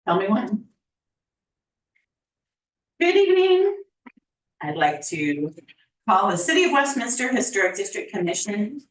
Tell me when. Good evening. I'd like to call the City of Westminster Historic District Commission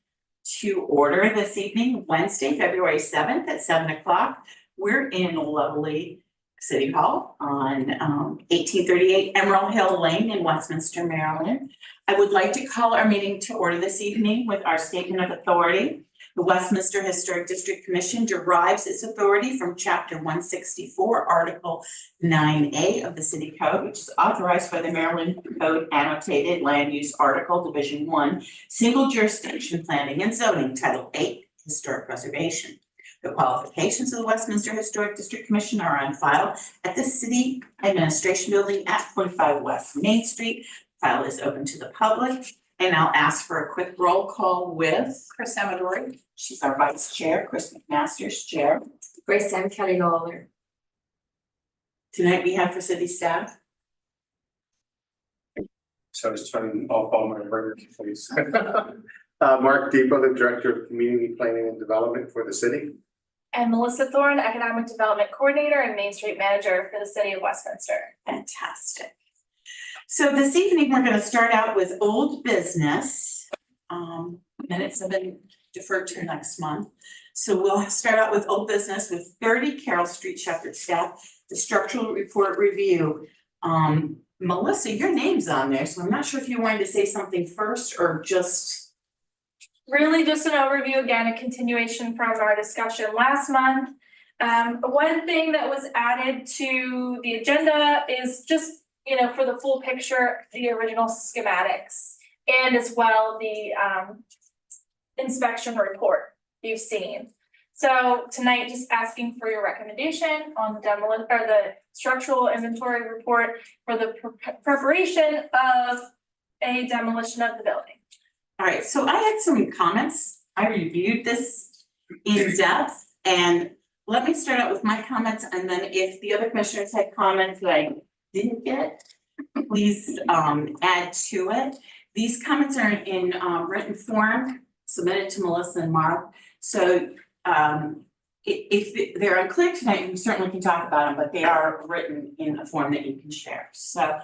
to order this evening, Wednesday, February 7th at 7 o'clock. We're in lovely City Hall on 1838 Emerald Hill Lane in Westminster, Maryland. I would like to call our meeting to order this evening with our statement of authority. The Westminster Historic District Commission derives its authority from Chapter 164, Article 9A of the City Code, which is authorized by the Maryland Code Annotated Land Use Article, Division 1, Single Jurisdiction Planning and Zoning, Title 8, Historic Preservation. The qualifications of the Westminster Historic District Commission are on file at the City Administration Building at 45 West Main Street. File is open to the public. And I'll ask for a quick roll call with Chris Amadori. She's our vice chair, Chris McMaster's chair. Grace M. Kelly Lawler. Tonight we have for city staff. So I was turning off all my burgers, please. Mark Depot, the Director of Community Planning and Development for the city. And Melissa Thorne, Economic Development Coordinator and Main Street Manager for the City of Westminster. Fantastic. So this evening, we're going to start out with old business. Minutes have been deferred to next month. So we'll start out with old business with 30 Carroll Street, Shepherd staff, the structural report review. Melissa, your name's on there, so I'm not sure if you wanted to say something first or just. Really just an overview, again, a continuation from our discussion last month. One thing that was added to the agenda is just, for the full picture, the original schematics and as well the inspection report you've seen. So tonight, just asking for your recommendation on the demolition or the structural inventory report for the preparation of a demolition of the building. All right, so I had some comments. I reviewed this in depth, and let me start out with my comments, and then if the other commissioners had comments that I didn't get, please add to it. These comments are in written form, submitted to Melissa and Mark. So if they're unclear tonight, we certainly can talk about them, but they are written in a form that you can share. So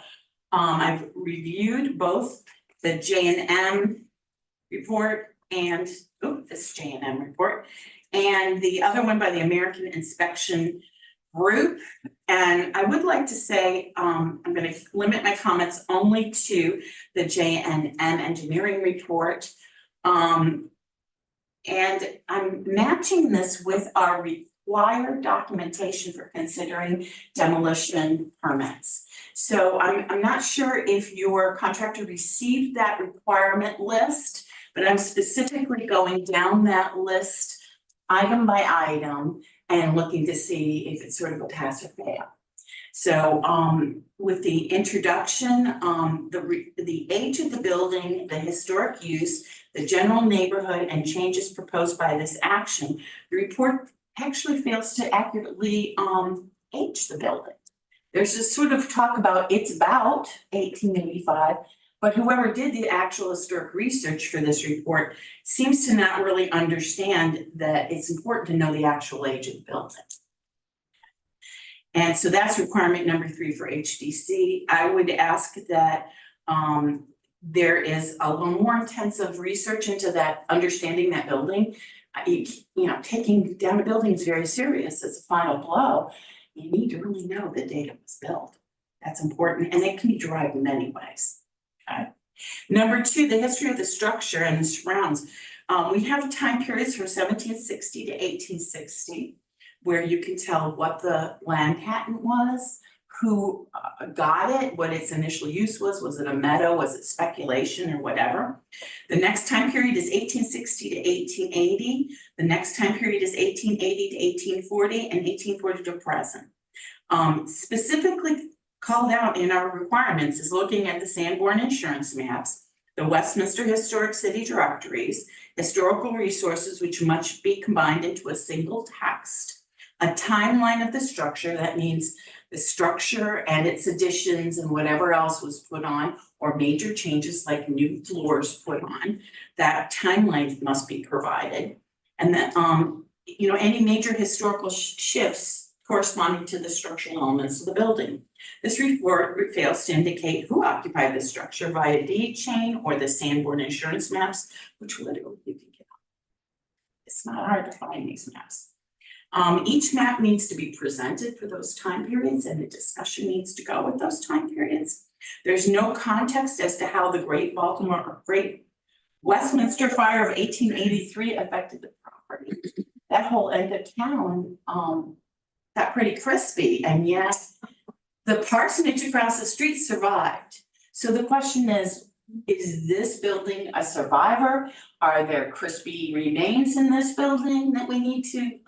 I've reviewed both the J&M report and this J&M report, and the other one by the American Inspection Group. And I would like to say, I'm going to limit my comments only to the J&M engineering report. And I'm matching this with our required documentation for considering demolition permits. So I'm not sure if your contractor received that requirement list, but I'm specifically going down that list item by item and looking to see if it's sort of a pass or fail. So with the introduction, the age of the building, the historic use, the general neighborhood, and changes proposed by this action, the report actually fails to accurately age the building. There's this sort of talk about it's about 1885, but whoever did the actual historic research for this report seems to not really understand that it's important to know the actual age of the building. And so that's requirement number 3 for HDC. I would ask that there is a little more intensive research into that, understanding that building. Taking down a building is very serious. It's a final blow. You need to really know the date it was built. That's important, and it can be derived in many ways. Okay. Number 2, the history of the structure and the surrounds. We have time periods from 1760 to 1860, where you can tell what the land patent was, who got it, what its initial use was it a meadow, was it speculation or whatever. The next time period is 1860 to 1880. The next time period is 1880 to 1840 and 1840 to present. Specifically called out in our requirements is looking at the Sanborn insurance maps, the Westminster Historic City directories, historical resources which must be combined into a single text, a timeline of the structure, that means the structure and its additions and whatever else was put on, or major changes like new floors put on, that timeline must be provided. And that, any major historical shifts corresponding to the structural elements of the building. This report fails to indicate who occupied the structure via deed chain or the Sanborn insurance maps, which literally you can get. It's not hard to find these maps. Each map needs to be presented for those time periods and the discussion needs to go with those time periods. There's no context as to how the Great Westminster Fire of 1883 affected the property. That whole end of town, got pretty crispy, and yet the parsonage across the street survived. So the question is this building a survivor? Are there crispy remains in this building that we need to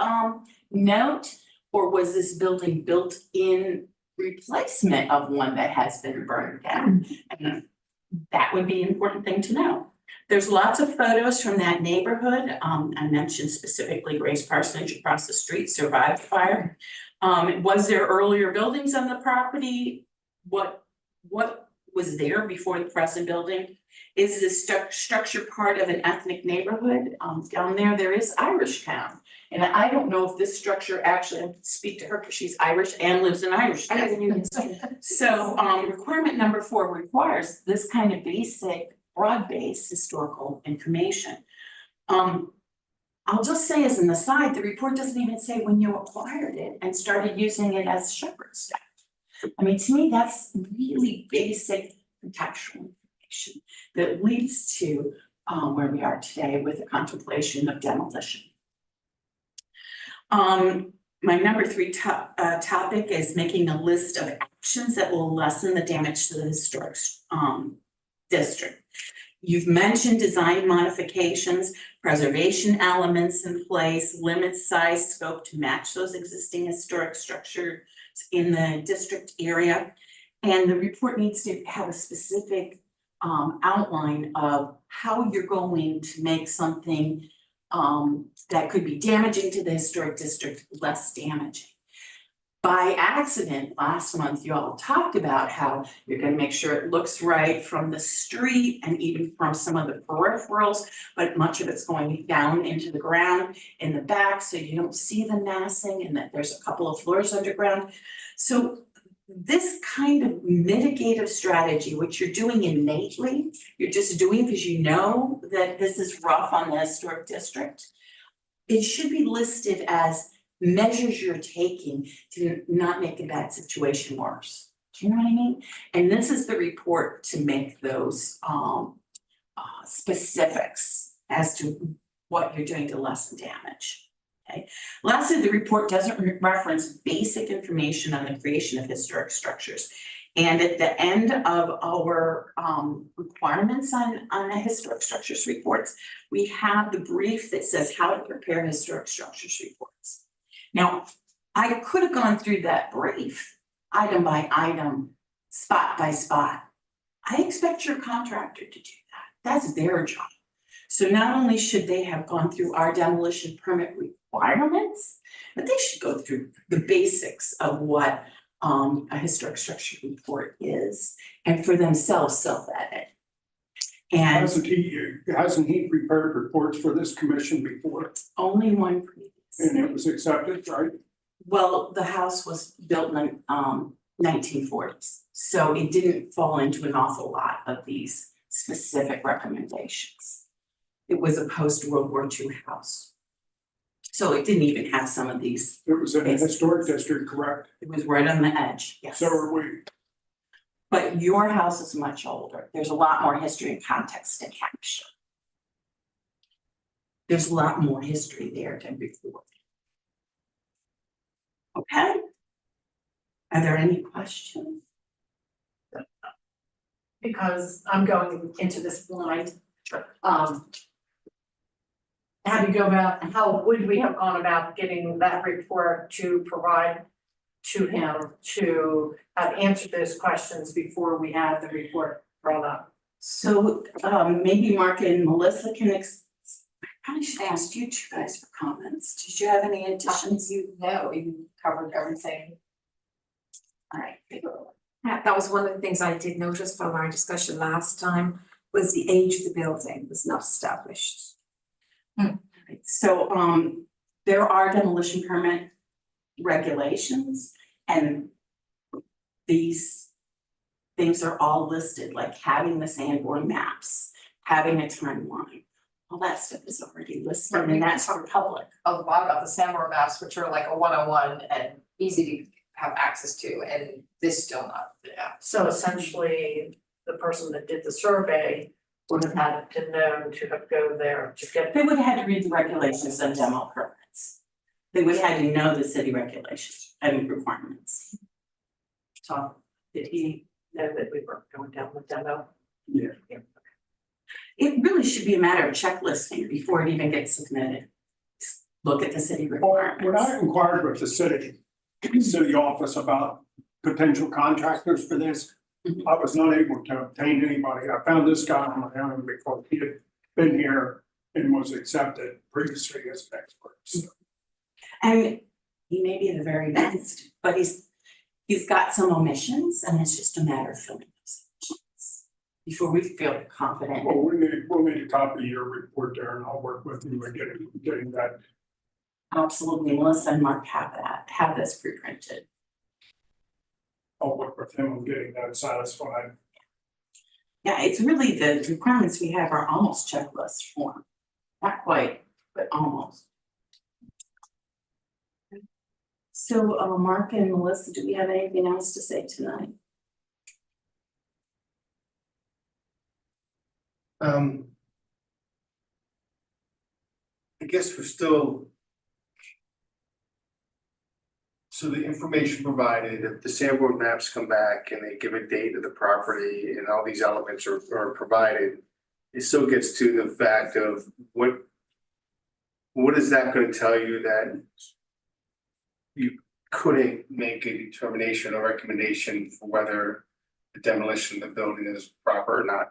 note? Or was this building built in replacement of one that has been burned down? And that would be an important thing to know. There's lots of photos from that neighborhood. I mentioned specifically Grace Parsonage across the street survived the fire. Was there earlier buildings on the property? What was there before the present building? Is this structure part of an ethnic neighborhood? Down there is Irish Town. And I don't know if this structure actually, I can speak to her because she's Irish and lives in Irish I Town. live in Union. So requirement number 4 requires this kind of basic broad-based historical information. I'll just say as an aside, the report doesn't even say when you acquired it and started using it as shepherd staff. I mean, to me, that's really basic contextual information that leads to where we are today with the contemplation of demolition. My number 3 topic is making a list of actions that will lessen the damage to the historic district. You've mentioned design modifications, preservation elements in place, limit size scope to match those existing historic structures in the district area. And the report needs to have a specific outline of how you're going to make something that could be damaging to the historic district less damaging. By accident, last month, you all talked about how you're gonna make sure it looks right from the street and even from some of the peripherals, but much of it's going down into the ground in the back, so you don't see the massing and that there's a couple of floors underground. So this kind of mitigative strategy, which you're doing innately, you're just doing because you know that this is rough on the historic district, it should be listed as measures you're taking to not make a bad situation worse. Do you know what I mean? And this is the report to make those specifics as to what you're doing to lessen damage. Okay. Lastly, the report doesn't reference basic information on the creation of historic structures. And at the end of our requirements on a historic structures reports, we have the brief that says how to prepare historic structures reports. Now, I could have gone through that brief, item by item, spot by spot. I expect your contractor to do that. That's their job. So not only should they have gone through our demolition permit requirements, but they should go through the basics of what a historic structure report is, and for themselves self-edit. And Hasn't he prepared reports for this commission before? only one previous. And it was accepted, right? Well, the house was built in 1940s, so it didn't fall into an awful lot of these specific recommendations. It was a post-World War II house. So it didn't even have some of these. It was in a historic district, correct? It was right on the edge, yes. So are we. But your house is much older. There's a lot more history and context to capture. There's a lot more history there than before. Okay? Are there any questions? Because I'm going into this blind. How do you go about, how would we have gone about getting that report to provide to him to have answered those questions before we had the report brought up? So maybe Mark and Melissa can I probably should ask you two guys for comments. Did you have any additions? You covered everything. All right. That was one of the things I did notice from our discussion last time, was the age of the building was not established. So there are demolition permit regulations, and these things are all listed, like having the Sanborn maps, having a timeline. All that stuff is already listed, and that's for public. A lot about the Sanborn maps, which are like a 101 and easy to have access to, and this still not, yeah. So essentially, the person that did the survey would have had to know to go there to get. They would have had to read the regulations and demo permits. They would have had to know the city regulations and requirements. So did he know that we were going down the demo? Yeah. It really should be a matter of checklisting before it even gets submitted. Look at the city When requirements. I inquired with the city office about potential contractors for this, I was not able to obtain anybody. I found this guy on my own because he had been here and was accepted previously as an expert. So, And he may be the very best, but he's got some omissions, and it's just a matter of filling those omissions before we feel confident. well, we'll need a copy of your report there, and I'll work with you in getting that. Absolutely, Melissa and Mark have this pre-printed. I'll work with him on getting that satisfied. Yeah, it's really, the requirements we have are almost checklist form. Not quite, but almost. So, Mark and Melissa, do we have anything else to say tonight? I guess we're still. So the information provided, if the Sanborn maps come back and they give a date of the property and all these elements are provided, it still gets to the fact of what is that gonna tell you that you couldn't make a determination or recommendation for whether the demolition of the building is proper or not?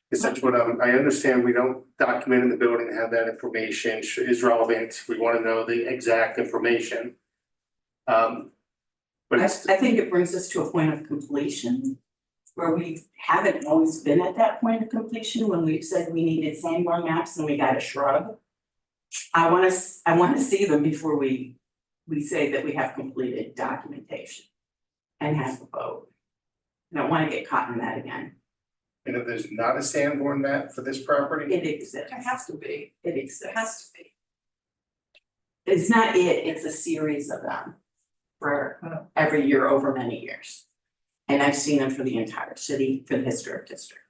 Because that's what I understand, we don't document in the building and have that information is relevant, we wanna know the exact information. But I it's, think it brings us to a point of completion where we haven't always been at that point of completion when we've said we needed Sanborn maps and we got a shrub. I wanna see them before we say that we have completed documentation and have a vote. I don't wanna get caught in that again. and if there's not a Sanborn map for this property, It exists. There has to be, It there exists. has to be. It's not it's a series of them for every year over many years. And I've seen them for the entire city, for the historic district.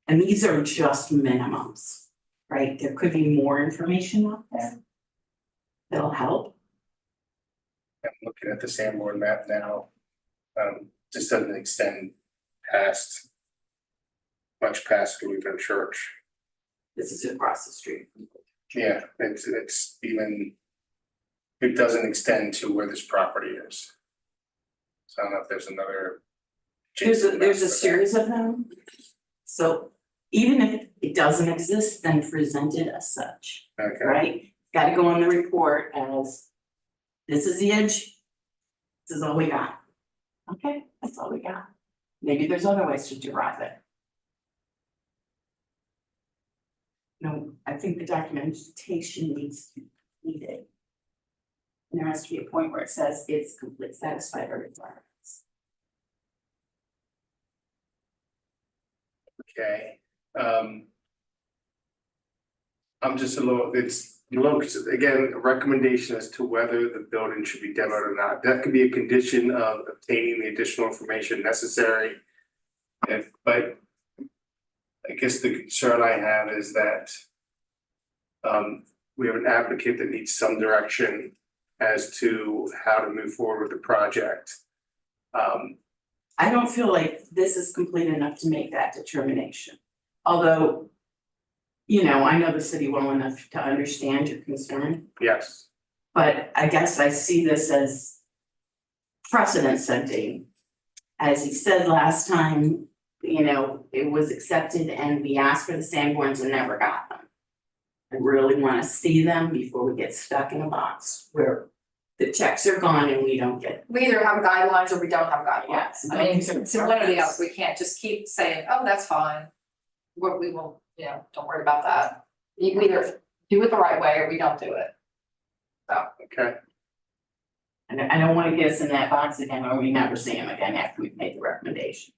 And these are just minimums, right? There could be more information out there that'll help. I'm looking at the Sanborn map now. Just doesn't extend past. Much past Lutheran Church. This is across the street. Yeah, it's even. It doesn't extend to where this property is. So I don't know if there's another. There's a map for that. series of them. So even if it doesn't exist, then present it as such, Okay, right? Gotta go on the report as, this is the edge. This is all we got. Okay, that's all we got. Maybe there's other ways to derive it. No, I think the documentation needs to be completed. And there has to be a point where it says it's complete, satisfied our requirements. okay. I'm just a little, again, a recommendation as to whether the building should be demoed or not. That could be a condition of obtaining the additional information necessary. But I guess the concern I have is that we have an applicant that needs some direction as to how to move forward with the project. I don't feel like this is complete enough to make that determination. Although, you know, I know the city well enough to understand your concern, Yes, but I guess I see this as precedent setting. As he said last time, you know, it was accepted and we asked for the Sanborns and never got them. I really wanna see them before we get stuck in a box where the checks are gone and we don't get. We either have guidelines or we don't have guidelines. Yes, I mean, these are it's one or the requirements. other, we can't just keep saying, oh, that's fine. We will, you know, don't worry about that. You either do it the right way or we don't do it. So, okay. And I don't wanna get us in that box again, or we never see him again after we've made the recommendation.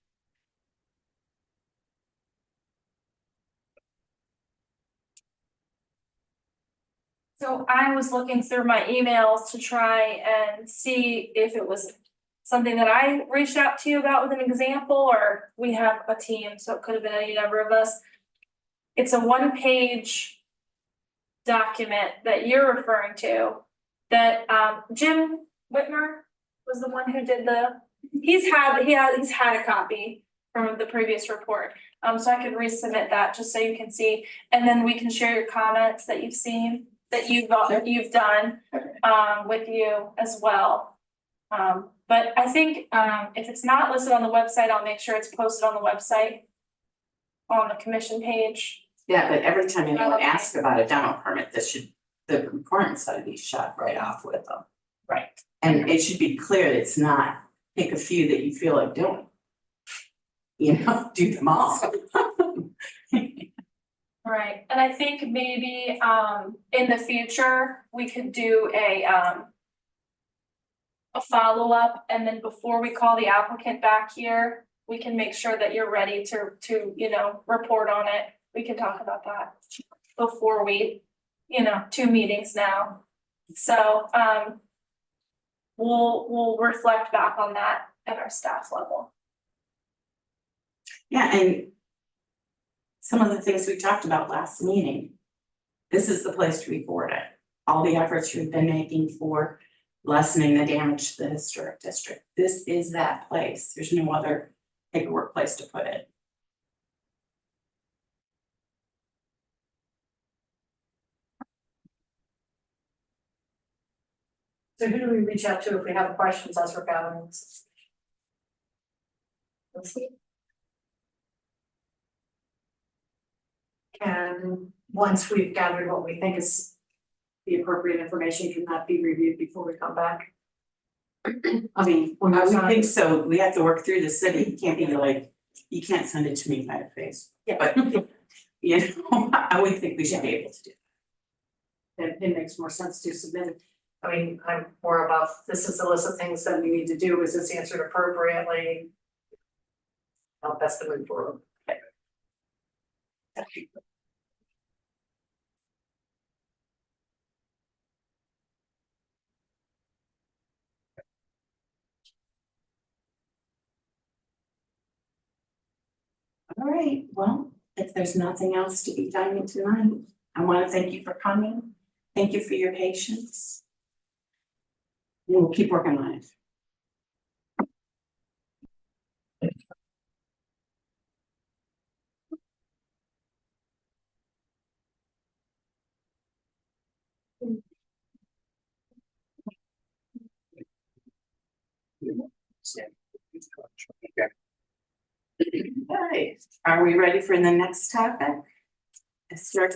So I was looking through my emails to try and see if it was something that I reached out to you about with an example, or we have a team, so it could have been any number of us. It's a one-page document that you're referring to, that Jim Whitmer was the one who did he's had a copy from the previous report. So I could resubmit that just so you can see, and then we can share your comments that you've seen, that you've done with you as well. But I think if it's not listed on the website, I'll make sure it's posted on the website on the commission page. Yeah, but every time anyone asks about a demo permit, the requirements ought to be shot right off with them. Right. And it should be clear that it's not, pick a few that you feel like doing. You know, do them all. Right, and I think maybe in the future, we could do a follow-up, and then before we call the applicant back here, we can make sure that you're ready to report on it. We can talk about that before we, 2 meetings now. So we'll reflect back on that at our staff level. Yeah, and some of the things we talked about last meeting, this is the place to report it. All the efforts you've been making for lessening the damage to the historic district. This is that place. There's no other paperwork place to put it. So who do we reach out to if we have questions as we're gathering this? Let's see. And once we've gathered what we think is the appropriate information, can that be reviewed before we come back? I mean, when I we're would not, think so. We have to work through the city. It can't be like, you can't send it to me by face. Yeah. But, I would think we should be able to do. it makes more sense to submit it. I mean, I'm more about, this is the list of things that we need to do, is this answered appropriately? How best to move forward. All right, well, if there's nothing else to be done tonight, I want to thank you for coming. Thank you for your patience. And we'll keep working on it. Okay, are we ready for the next topic? Historic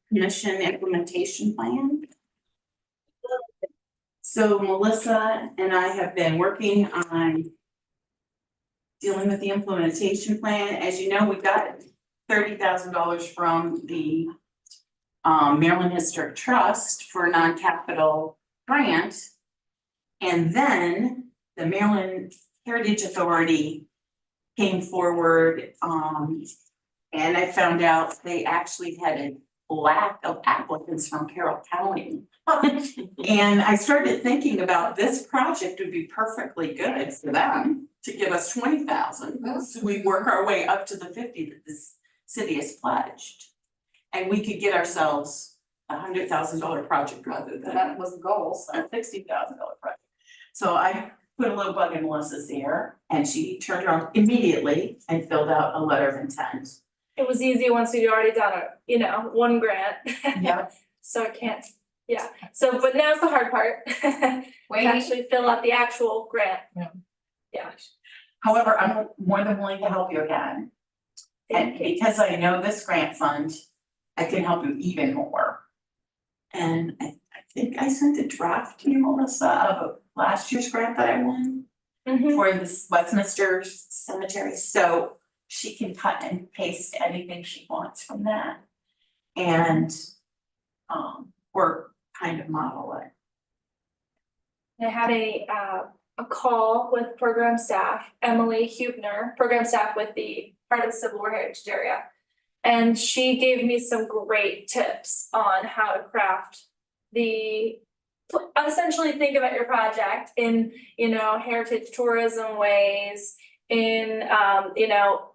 Commission implementation plan. So Melissa and I have been working on dealing with the implementation plan. As you know, we got $30,000 from the Maryland Historic Trust for a non-capital grant. And then the Maryland Heritage Authority came forward, and I found out they actually had a lack of applicants from Carroll County. And I started thinking about this project would be perfectly good for them to give us 20,000. So we work our way up to the 50 that this city has pledged. And we could get ourselves $100,000 project rather than That was the goal, so. a $60,000 project. So I put a little bug in Melissa's ear, and she turned around immediately and filled out a letter of intent. It was easy once we'd already done one grant. Yep. So I can't, so, but now's the hard part. To actually fill out the actual grant. Yeah. However, I'm more than willing to help you again. And because I know this grant fund, I can help you even more. And I think I sent a draft to you, Melissa, of last year's grant that I won for this Westminster cemetery. So she can cut and paste anything she wants from that. And or kind of model it. And I had a call with program staff, Emily Hubner, program staff with the part of the Civil War Heritage area. And she gave me some great tips on how to craft essentially think about your project in, heritage tourism ways, in,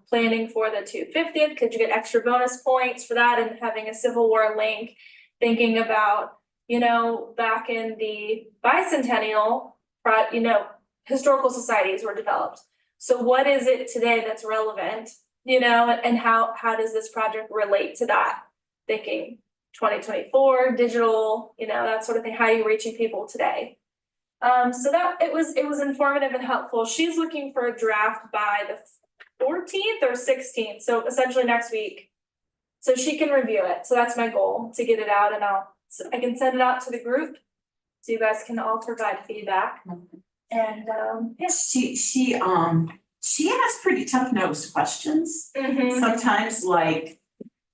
planning for the 250th, could you get extra bonus points for that, and having a Civil War link, thinking about, back in the bicentennial, historical societies were developed. So what is it today that's relevant, and how does this project relate to that? Thinking 2024, digital, that sort of thing, how are you reaching people today? So that it was informative and helpful. She's looking for a draft by the 14th or 16th, so essentially next week. So she can review it, so that's my goal, to get it out, and I can send it out to the group, so you guys can all provide feedback. And yeah. She asks pretty tough-nosed questions. Sometimes, like,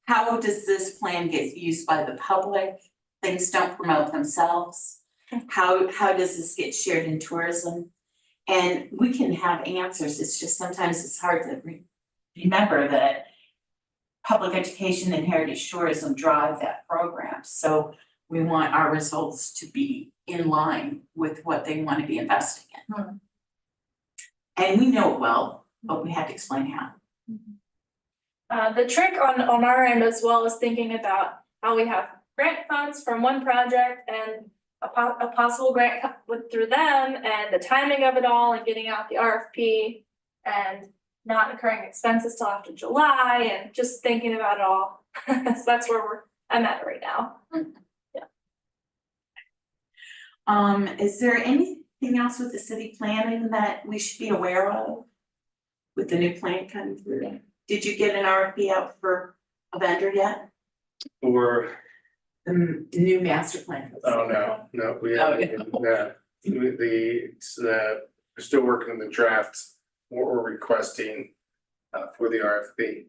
how does this plan get used by the public? Things don't promote themselves. How does this get shared in tourism? And we can have answers, it's just sometimes it's hard to remember that public education and heritage tourism drive that program. So we want our results to be in line with what they want to be investing in. And we know it well, but we have to explain how. The trick on our end as well is thinking about how we have grant funds from one project and a possible grant through them, and the timing of it all, and getting out the RFP, and not incurring expenses till after July, and just thinking about it all. So that's where I'm at right now. Yeah. Is there anything else with the city planning that we should be aware of with the new plan coming through? Did you get an RFP out for a vendor yet? Or, The new master plan? oh, no, we haven't, we're still working on the draft, what we're requesting for the RFP.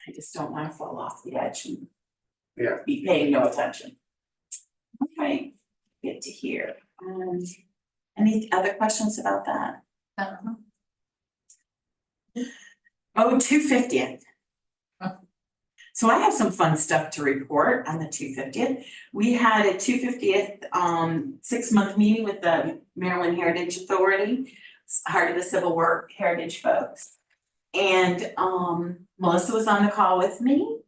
I just don't wanna fall off the edge and Yeah. be paying no attention. Okay, good to hear. Any other questions about that? Oh, 250th. So I have some fun stuff to report on the 250th. We had a 250th 6-month meeting with the Maryland Heritage Authority, heart of the Civil War heritage folks. And Melissa was on the call with me,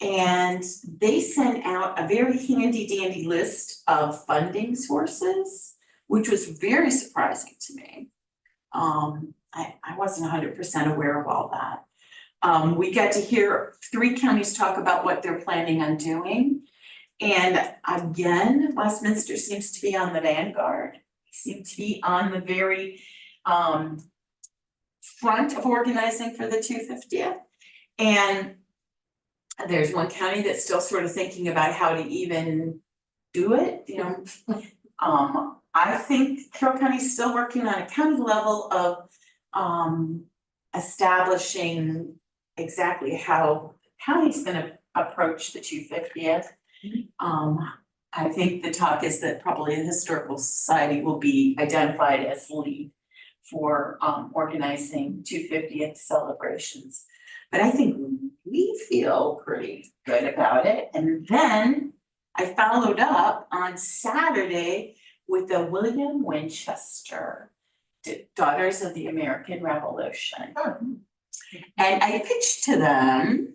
and they sent out a very handy dandy list of funding sources, which was very surprising to me. I wasn't 100% aware of all that. We got to hear 3 counties talk about what they're planning on doing. And again, Westminster seems to be on the vanguard, seem to be on the very front of organizing for the 250th. And there's one county that's still sort of thinking about how to even do it, I think Carroll County's still working on a county level of establishing exactly how the county's gonna approach the 250th. I think the talk is that probably the Historical Society will be identified as lead for organizing 250th celebrations. But I think we feel pretty good about it. And then I followed up on Saturday with the William Winchester Daughters of the American Revolution. And I pitched to them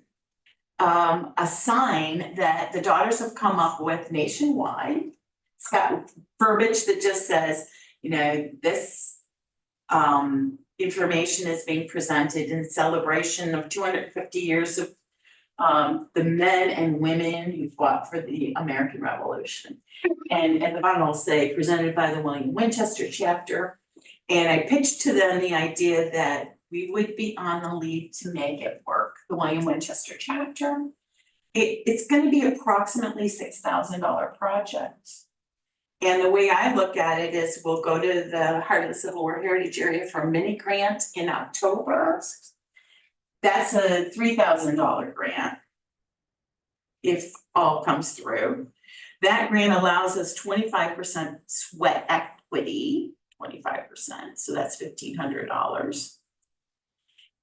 a sign that the daughters have come up with nationwide. It's got verbiage that just says, this information is being presented in celebration of 250 years of the men and women who fought for the American Revolution. And at the bottom will say, presented by the William Winchester chapter. And I pitched to them the idea that we would be on the lead to make it work, the William Winchester chapter. It's gonna be approximately $6,000 project. And the way I look at it is we'll go to the Heart of the Civil War Heritage Area for a mini grant in October. That's a $3,000 grant, if all comes through. That grant allows us 25% sweat equity, 25%, so that's $1,500.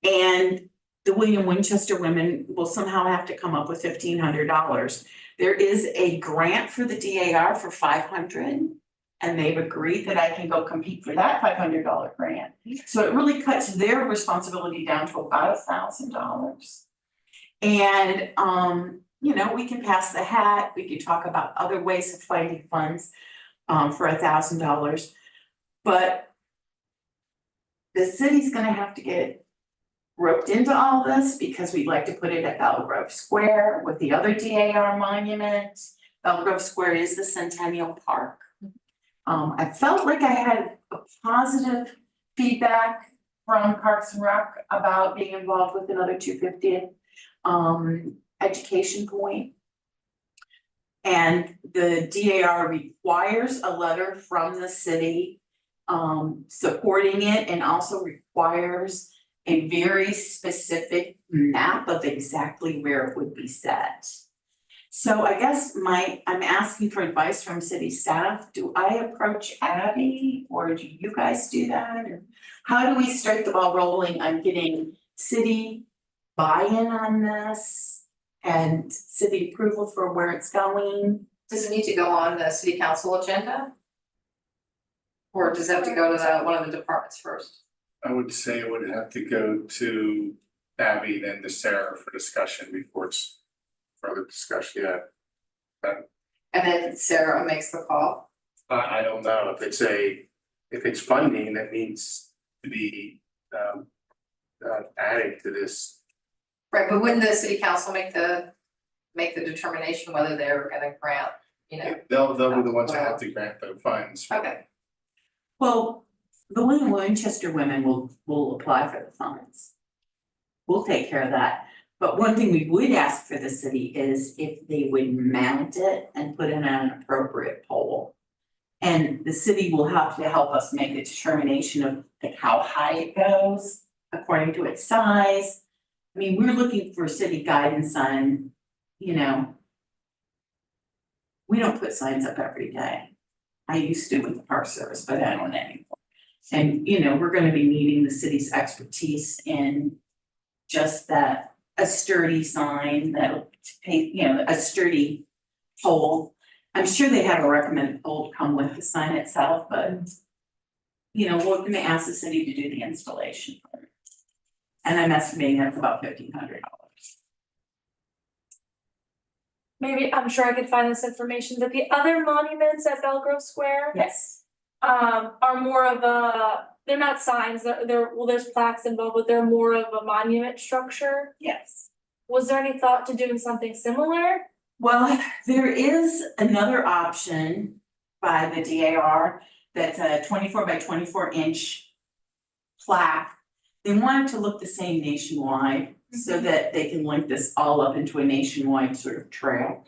And the William Winchester women will somehow have to come up with $1,500. There is a grant for the DAR for $500, and they've agreed that I can go compete for that $500 grant. So it really cuts their responsibility down to about $1,000. And you know, we can pass the hat, we could talk about other ways of finding funds for $1,000. But the city's gonna have to get roped into all this because we'd like to put it at Belgrove Square with the other DAR monument. Belgrove Square is the Centennial Park. I felt like I had a positive feedback from Parks and Rec about being involved with another 250th education point. And the DAR requires a letter from the city supporting it, and also requires a very specific map of exactly where it would be set. So I guess I'm asking for advice from city staff. Do I approach Abby, or do you guys do that? Or how do we start the ball rolling on getting city buy-in on this and city approval for where it's going? Does it need to go on the city council agenda? Or does it have to go to one of the departments first? I would say it would have to go to Abby, then to Sarah for discussion before it's further discussion, yeah. And then Sarah makes the call? I don't know, if it's funding that needs to be added to this. Right, but wouldn't the city council make the determination whether they're gonna grant, you know? They'll be the ones that have to grant the funds. Okay, Well, the William Winchester women will apply for the funds. We'll take care of that. But one thing we would ask for the city is if they would mount it and put it on an appropriate pole. And the city will have to help us make a determination of like how high it goes according to its size. I mean, we're looking for city guidance on, you know, we don't put signs up every day. I used to with the Park Service, but I don't anymore. And, you know, we're gonna be needing the city's expertise in just that, a sturdy sign that'll take, you know, a sturdy pole. I'm sure they have a recommended pole to come with the sign itself, but you know, we're gonna ask the city to do the installation. And I'm estimating that's about $1,500. Maybe, I'm sure I could find this information, but the other monuments at Belgrove Square Yes. are more of a, they're not signs, well, there's plaques involved, but they're more of a monument structure. Yes. Was there any thought to doing something similar? Well, there is another option by the DAR that's a 24 by 24 inch plaque. They want it to look the same nationwide so that they can link this all up into a nationwide sort of trail.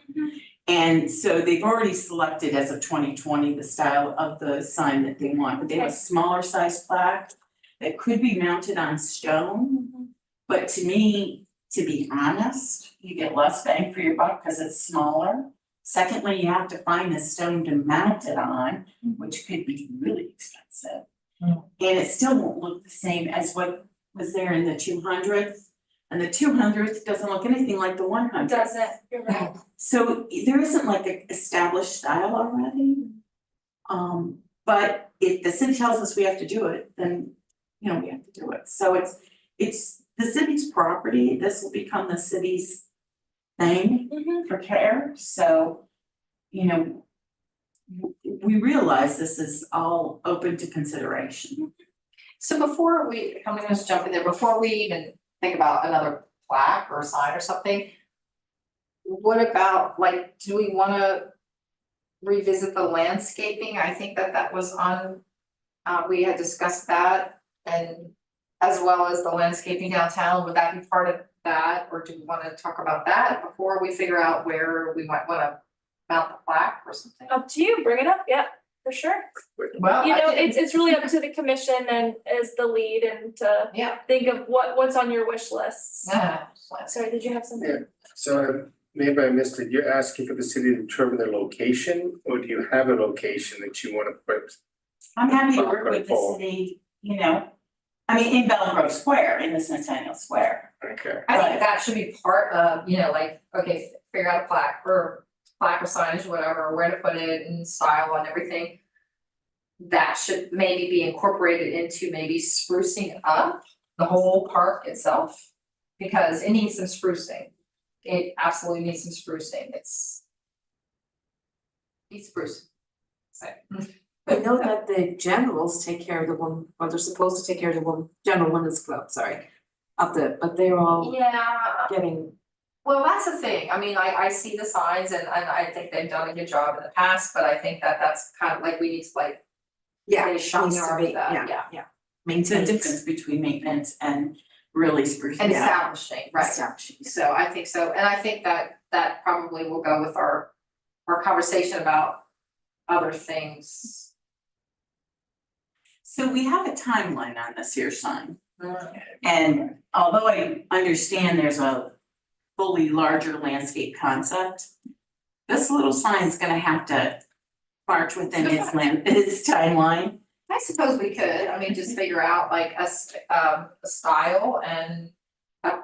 And so they've already selected as of 2020 the style of the sign that they want, but they have a smaller size plaque that could be mounted on stone. But to me, to be honest, you get less bang for your buck because it's smaller. Secondly, you have to find a stone to mount it on, which could be really expensive. And it still won't look the same as what was there in the 200th. And the 200th doesn't look anything like the 100th. Doesn't, you're right. So there isn't like an established style already. But if the city tells us we have to do it, then, you know, we have to do it. So it's the city's property. This will become the city's thing for care. So, you know, we realize this is all open to consideration. so before I'm gonna just jump in there, before we even think about another plaque or a sign or something. What about, like, do we wanna revisit the landscaping? I think that was on, we had discussed that, and as well as the landscaping downtown, would that be part of that, or do we wanna talk about that before we figure out where we might wanna mount the plaque or something? Up to you, bring it up, yeah, for sure. Well, You know, I didn't- it's really up to the commission and as the lead and to Yeah. think of what's on your wish lists. Yeah. Sorry, did you have something? So maybe I missed it, you're asking for the city to determine their location, or do you have a location that you wanna put? I'm happy to work Rock with the pole. city, you know, I mean, in Belgrove Square, in the Centennial Square. Okay, I think that should be part of, you know, like, okay, figure out a plaque or signage, whatever, where to put it and style and everything. That should maybe be incorporated into maybe sprucing up the whole park itself. Because it needs some sprucing. It absolutely needs some sprucing, needs spruce. So. I know that the generals take care of the one, or they're supposed to take care of the one, general women's club, sorry. But they're all Yeah, getting, well, that's the thing, I mean, I see the signs and I think they've done a good job in the past, but I think that that's kind of like, we need to like. yeah, Finish shop needs to our be, with that, yeah. yeah. It's a Maintained. difference between maintenance and really sprucing And it up. establishing, right, Establishing. so I think so, and I think that that probably will go with our conversation about other things. So we have a timeline on this here sign. And although I understand there's a fully larger landscape concept, this little sign's gonna have to march within its timeline. I suppose we could, I mean, just figure out like a style and a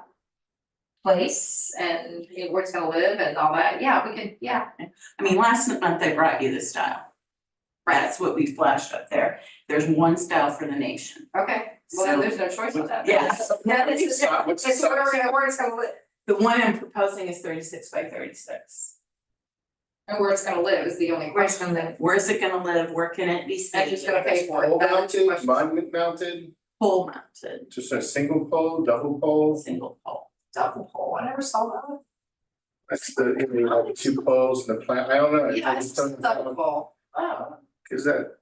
place and you know, where it's gonna live and all that, yeah, we could, yeah. I mean, last month I brought you the style. That's what we flashed up there. There's one style for the nation. Okay, well, then So- there's no choice with that. Yes. That is, What's the it's where it's gonna live, The one I'm proposing is 36 by 36. and where it's gonna live is the only Where it's question. gonna live. Where's it gonna live? Where can it be And who's safe? gonna pay for it? pole That's the mounted, question. monument mounted, Pole mounted, just a single pole, double pole, single pole. Double pole, I never saw that. that's the, you know, the two poles and the plant, I don't know. Yeah, it's just a double pole. Oh. Cause that.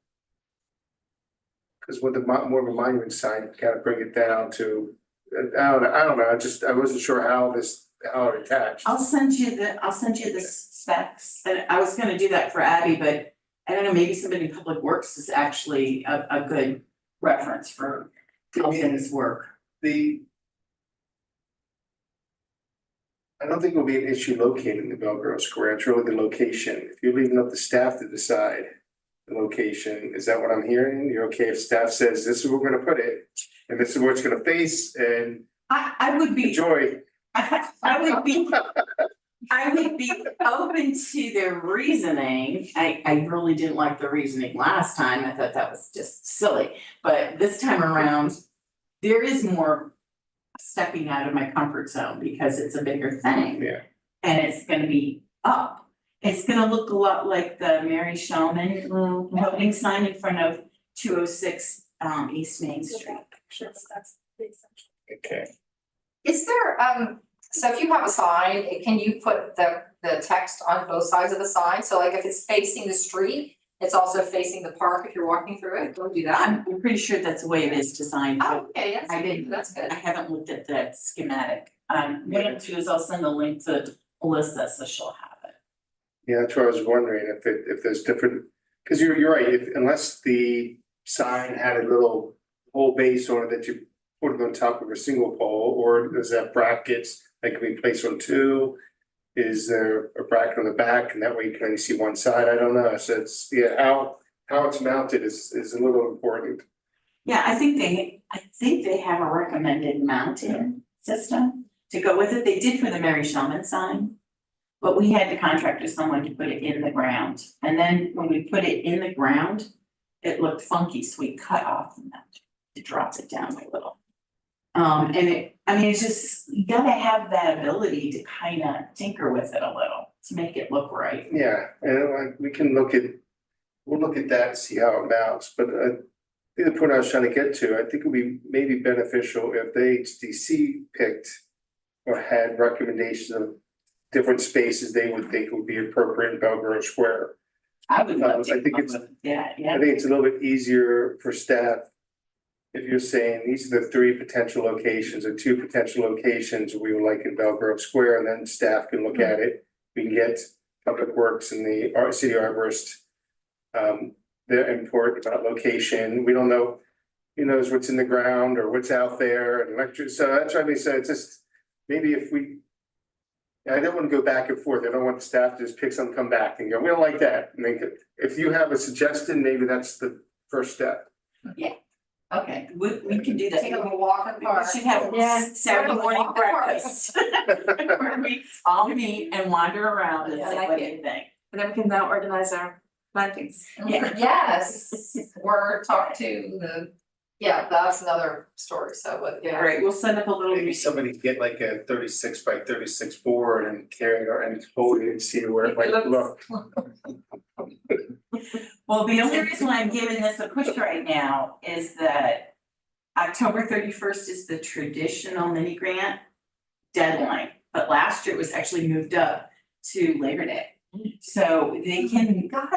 Cause with the more of a monument sign, you gotta bring it down to, I don't know, I wasn't sure how it attached. I'll send you the specs, and I was gonna do that for Abby, but I don't know, maybe somebody in Public Works is actually a good reference for how things work. I don't think it'll be an issue locating the Belgrove Square, it's really the location, if you're leaving up the staff to decide. The location, is that what I'm hearing? You're okay if staff says this is where we're gonna put it, and this is where it's gonna face, and I would be, enjoy. I would be open to their reasoning. I really didn't like the reasoning last time. I thought that was just silly. But this time around, there is more stepping out of my comfort zone because it's a bigger thing. Yeah. And it's gonna be up. It's gonna look a lot like the Mary Shellman voting sign in front of 206 East Main Street. Okay, Is there, so if you have a sign, can you put the text on both sides of the sign? So like if it's facing the street, it's also facing the park if you're walking through it, don't do that. I'm pretty sure that's the way it is designed, but Oh, okay, I didn't, that's good. I haven't looked at that schematic. What I'll do is I'll send a link to Alyssa, so she'll have it. yeah, that's what I was wondering, if there's different, cause you're right, unless the sign had a little pole base on it that you put it on top of a single pole, or does that brackets that can be placed on two? Is there a bracket on the back, and that way you can only see one side, I don't know, so it's, yeah, how it's mounted is a little important. Yeah, I think they have a recommended mounting system to go with it. They did for the Mary Shellman sign. But we had to contract with someone to put it in the ground. And then when we put it in the ground, it looked funky, so we cut off the mount to drop it down a little. It's just, you gotta have that ability to kind of tinker with it a little to make it look right. Yeah, and like, we'll look at that and see how it mounts, but I think the point I was trying to get to, I think it would be maybe beneficial if the HDC picked or had recommendations of different spaces they would think would be appropriate in Belgrove Square. I would love to I think come it's- up with that, I yeah. think it's a little bit easier for staff. If you're saying these are the 3 potential locations or 2 potential locations we would like in Belgrove Square, and then staff can look at it. We can get Public Works and the city arborist. Their input about location, we don't know, who knows what's in the ground or what's out there and electric, so that's why we said, it's just, maybe if we. I don't wanna go back and forth, I don't want the staff to just pick some, come back and go, we don't like that, and then, if you have a suggestion, maybe that's the first step. Okay. We can do that. Take a little walk in the park. We should have Yeah. Saturday morning Walk the park. breakfast. Where we all meet and wander around and Yeah, I say, like what do it. you think? And then we can now organize our plantings. Yeah. Yes, or talk to that's another story, so, but All right, we'll send up a little. Maybe somebody get like a 36 by 36 board and carry it and hold it and see where it might look. Well, the only reason why I'm giving this a push right now is that October 31st is the traditional mini grant deadline, but last year it was actually moved up to Labor Day. So they can, God,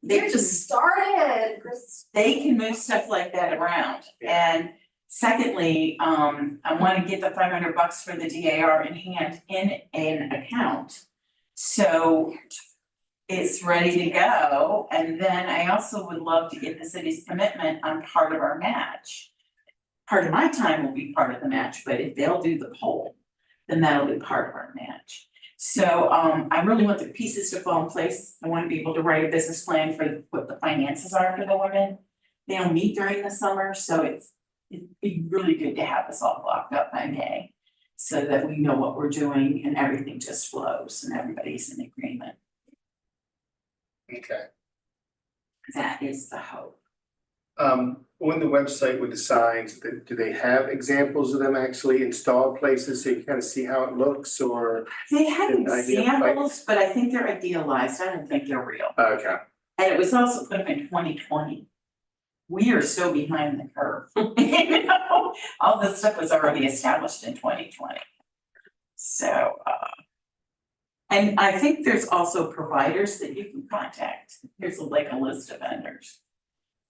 they they just started, Chris. they can move stuff like that around. And secondly, I wanna get the $500 for the DAR in hand in an account. So it's ready to go, and then I also would love to get the city's commitment on part of our match. Part of my time will be part of the match, but if they'll do the poll, then that'll be part of our match. So I really want the pieces to fall in place. I want to be able to write a business plan for what the finances are for the women. They don't meet during the summer, so it'd be really good to have this all blocked up by May. So that we know what we're doing and everything just flows and everybody's in agreement. Okay. That is the hope. On the website with the signs, do they have examples of them actually installed places so you kind of see how it looks, or? They have An idea, like- examples, but I think they're idealized. I don't think they're real. Okay, And it was also put up in 2020. We are so behind the curve, you know, all this stuff was already established in 2020. So, and I think there's also providers that you can contact. There's like a list of vendors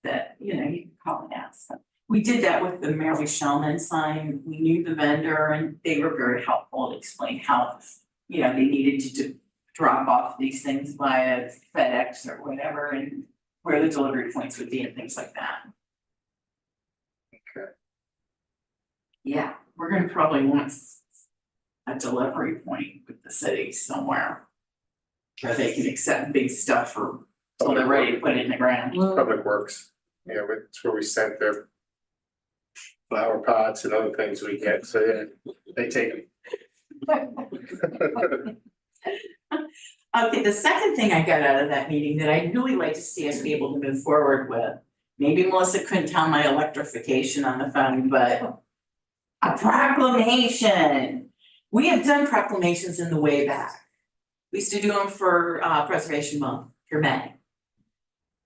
that, you know, you can call and ask them. We did that with the Mary Shellman sign. We knew the vendor and they were very helpful to explain how, you know, they needed to drop off these things via FedEx or whatever, and where the delivery points would be and things like that. Okay. Yeah, we're gonna probably want a delivery point with the city somewhere. Where they can accept big stuff for, till they're ready to put it in the ground. Public Works, yeah, it's where we sent their flower pots and other things we get, so yeah, they take them. Okay, the second thing I got out of that meeting that I'd really like to see us be able to move forward with, maybe Melissa couldn't tell my electrification on the phone, but a proclamation. We have done proclamations in the way back. We used to do them for Preservation Month, for May.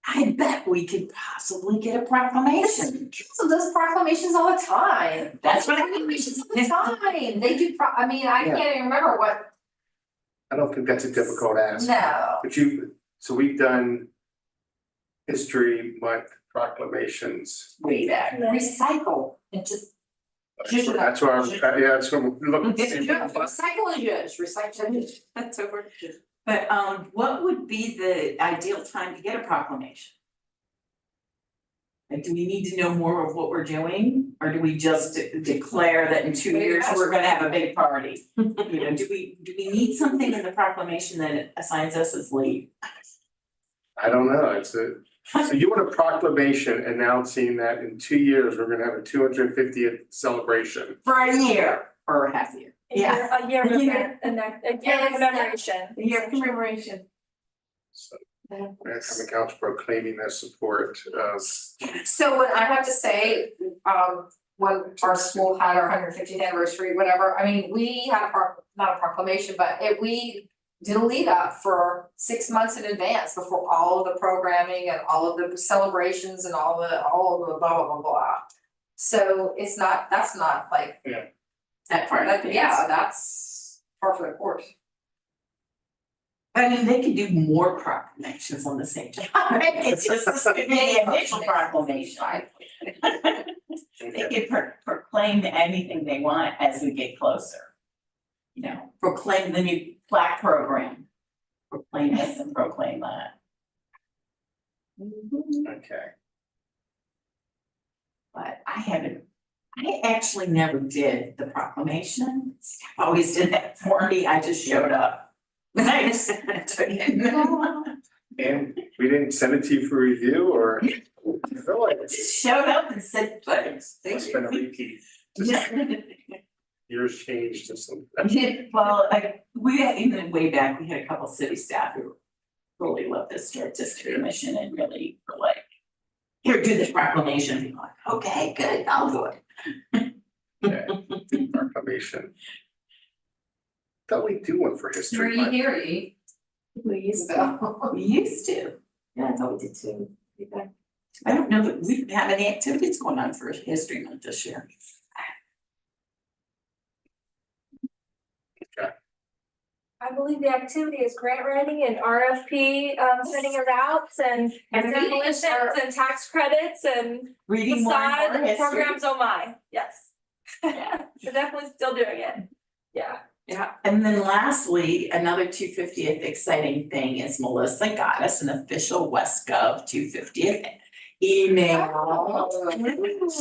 I bet we could possibly get a proclamation. So those proclamations all the time. That's what I mean. Proclamations all the time, they do, I mean, I Yeah. can't even remember what, I don't think that's a difficult ask. no. But so we've done History Month proclamations. Way back. Recycle and just. That's where I'm, that's where I'm looking. Recycle is yours, recycle is. That's over. But what would be the ideal time to get a proclamation? Like, do we need to know more of what we're doing, or do we just declare that in 2 years we're gonna have a big party? You know, do we need something in the proclamation that assigns us as lead? I don't know, so you want a proclamation announcing that in 2 years, we're gonna have a 250th celebration. For a year or a half year. Yeah. A year of A year. event, and then a year of commemoration. A year of commemoration. So the council proclaiming their support of. So what I have to say, when our school had our 150th anniversary, whatever, I mean, we had not a proclamation, but we did a lead up for 6 months in advance before all of the programming and all of the celebrations and all of the blah, blah, blah, blah. So that's not like, That part of it. that's par for the course. I mean, they could do more proclamations on the same time, right? It's just this could be the initial proclamation. They could proclaim anything they want as we get closer. You know, proclaim the new plaque program. Proclaim this and proclaim that. Okay. But I haven't I actually never did the proclamation. Steph always did that for me. I just showed up. I just took it. And we didn't send it to you for review or? I feel like it's Just showed up and said, thanks. it's been a repeat, just years changed or something. Well, we had, even way back, we had a couple city staff who really loved this historic district commission and really were like, here, do this proclamation. And we're like, okay, good, I'll do it. Yeah, proclamation. Thought we'd do one for history. Three here, We used to, so. We used to. yeah, I thought we did too. I don't know that we have any activities going on for History Month this year. I believe the activity is grant writing and RFP, setting of routes and And demolitions and tax credits and Reading more and facade more history. programs, oh my, yes. Yeah. We're definitely still doing it, yeah. Yeah, and then lastly, another 250th exciting thing is Melissa got us an official West Gov 250th email.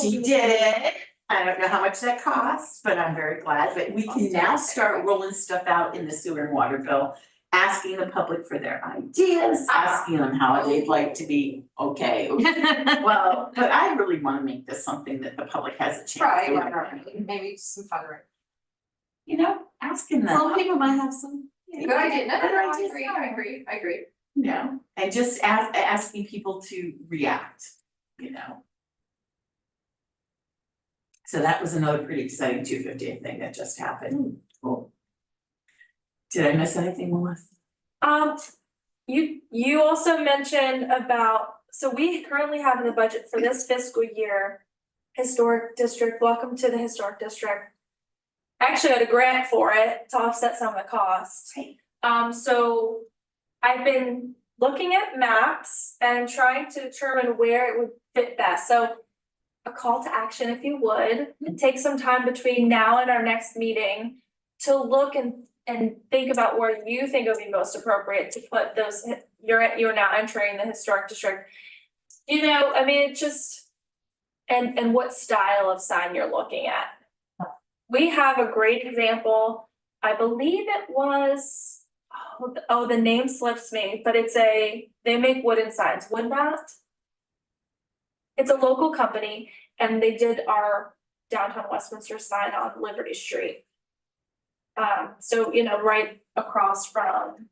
She did it. I don't know how much that costs, but I'm very glad, but we can now start rolling stuff out in the sewer and water bill, asking the public for their ideas, asking them how they'd like to be, okay. Well, but I really wanna make this something that the public has a chance to. Right, right, maybe some fun, You know, asking them. Some people might have some. good idea, no, Good I ideas, agree, yeah. I agree. You know, and just asking people to react, you know. So that was another pretty exciting 250th thing that just happened. Cool. Did I miss anything, Melissa? You also mentioned about, so we currently have in the budget for this fiscal year, historic district, welcome to the historic district. I actually had a grant for it to offset some of the costs. So I've been looking at maps and trying to determine where it would fit best, so a call to action, if you would, and take some time between now and our next meeting to look and think about where you think it would be most appropriate to put those, you're now entering the historic district. You know, I mean, it just, and what style of sign you're looking at. We have a great example, I believe it was, the name slips me, but they make wooden signs, Woodbat. It's a local company and they did our downtown Westminster sign on Liberty Street. So, you know, right across from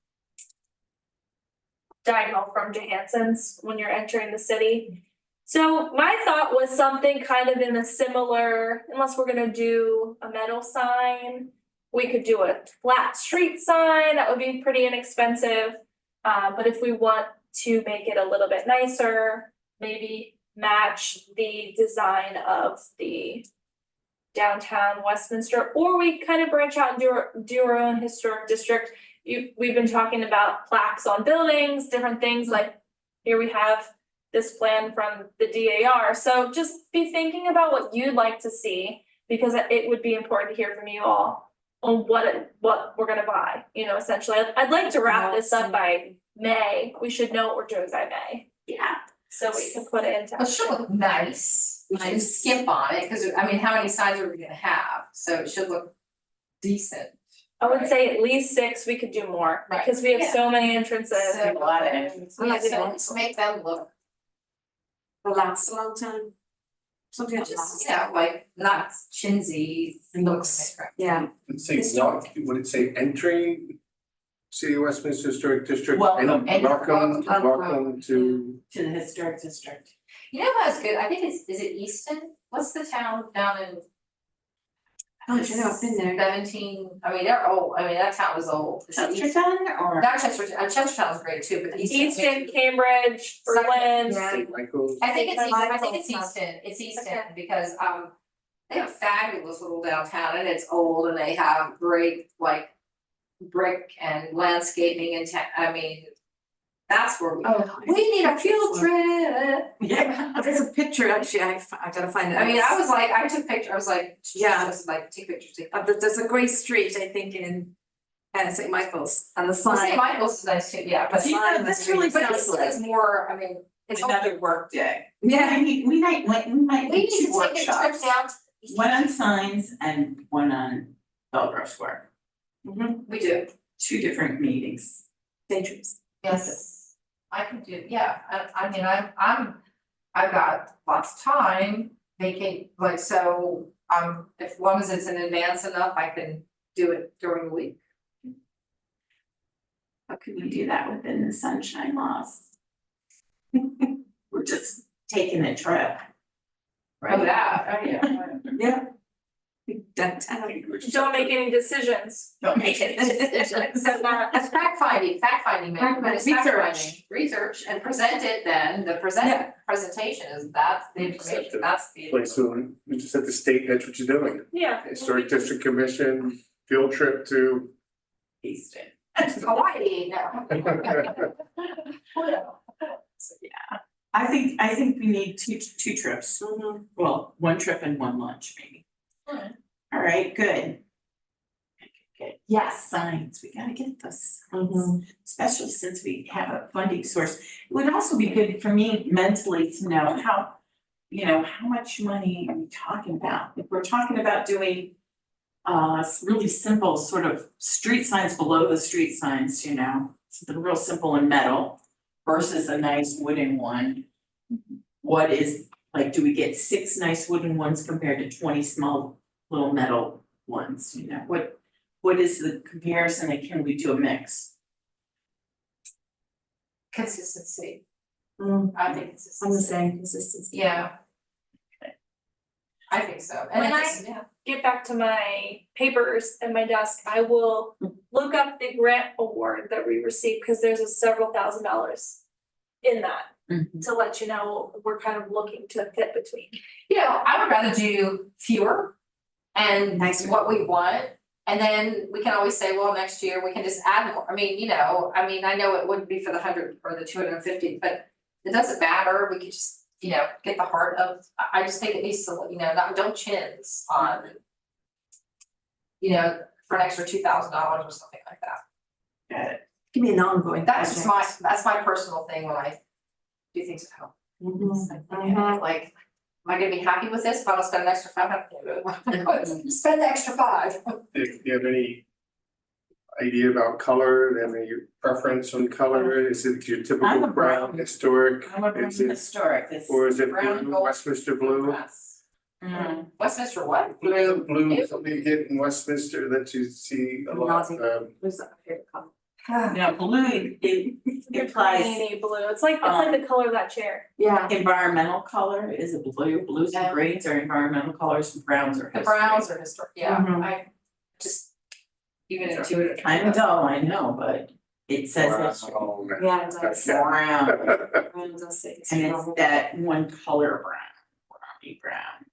diagonal from Johansson's when you're entering the city. So my thought was something kind of in a similar, unless we're gonna do a metal sign, we could do a flat street sign, that would be pretty inexpensive. But if we want to make it a little bit nicer, maybe match the design of the downtown Westminster, or we kind of branch out and do our own historic district. We've been talking about plaques on buildings, different things, like here we have this plan from the DAR. So just be thinking about what you'd like to see, because it would be important to hear from you all on what we're gonna buy, you know, essentially. I'd like to wrap this up by May. We should know what we're doing by May. Yeah. So we can put it into. It should look nice, we should skip on it, cause I mean, how many signs are we gonna have, so it should look decent. I would say at least 6, we could do more, Right. because we have Yeah. so many entrances. So- A lot of entrances. Yeah, so let's make them look, Will last a long time. Something that just, lasts. you know, like, not chintzy, looks. Yeah. Let's say, would it say entering City of Westminster Historic District? Welcome. And welcome to, To the historic district. You know what's good, I think is it Easton, what's the town down in Oh, you know, I've been there. 17, I mean, they're old, I mean, that town was old. Is it Easton? Chesterton or? Not Chestertown was great too, but Easton, Cambridge, Berlin. Yeah. St. Michael's? I think it's Michael's. Easton, it's Easton, Okay. because they have a fabulous little downtown and it's old and they have great like brick and landscaping and I mean, that's where we need a field trip. Yeah. There's a picture, actually, I gotta find it. I mean, I was like, I took pictures, I was like, Yeah. just like take pictures. There's a great street, I think, in St. Michael's, and the Well, sign. St. Michael's is nice too, yeah, but You know, sign this was really but sounds Easton like is more, I mean, it's another work day. Yeah. We might we need need two to take a trip workshops. down, one on signs and one on Belgrove Square, We do, two different meetings. Dangerous. yes. I can do, yeah, I mean, I've got lots of time, vacate, like, so, if long as it's in advance enough, I can do it during the week. How could we do that within the sunshine laws? We're just taking a trip. Oh, that, oh, yeah. Yeah. Downtown. Don't make any decisions. Don't make it. Except that. It's fact finding, but it's fact finding, research and present it then, the presentation is, that's the information, that's the. Place to, you just have to state that's what you're doing. Yeah. Historic District Commission, field trip to. Easton. Hawaii, no. I think we need two trips. Well, one trip and one lunch, maybe. Alright. All right, good. Good. Yes, signs, we gotta get those signs, especially since we have a funding source. It would also be good for me mentally to know how, how much money are we talking about? If we're talking about doing really simple sort of street signs below the street signs, something real simple in metal versus a nice wooden one. What is, like, do we get 6 nice wooden ones compared to 20 small little metal ones, what is the comparison and can we do a mix? Consistency, Mm, I think I'm the consistency, same consistency. yeah. I think so, and When then I get back to my papers and my desk, I will look up the grant award that we received, because there's several $1,000s in that. To let you know, we're kind of looking to fit between. I would rather do fewer and Nicer. what we want. And then we can always say, well, next year we can just add more. I know it wouldn't be for the 100 or the 250, but it doesn't matter. We could just, get the heart of, I just think it needs to, don't chins on, for an extra $2,000 or something like that. Got it. Give me an ongoing. That's just that's my personal thing when I do things at home. Like, am I gonna be happy with this if I don't spend an extra $500? Spend the extra $5. Do you have any idea about color, do you have any preference on color, is it your I'm typical a brown, brown. historic? I'm a Is it- historic, this. Or is it Brown, blue, gold. Westminster blue? Westminster what? Blue, Ew. something you get in Westminster that you see a lot, Who's that favorite color? Blue, it implies Greeny blue, it's like the color of that chair. Yeah. environmental color, is it blue, blues and Yeah. greens are environmental colors, and browns are The historic. browns are historic, Mhm. I just, even intuitive. Kind of dull, I know, but it says it's Wow, man. Yeah, it does. brown, It does say it's and it's normal. that one color browny brown,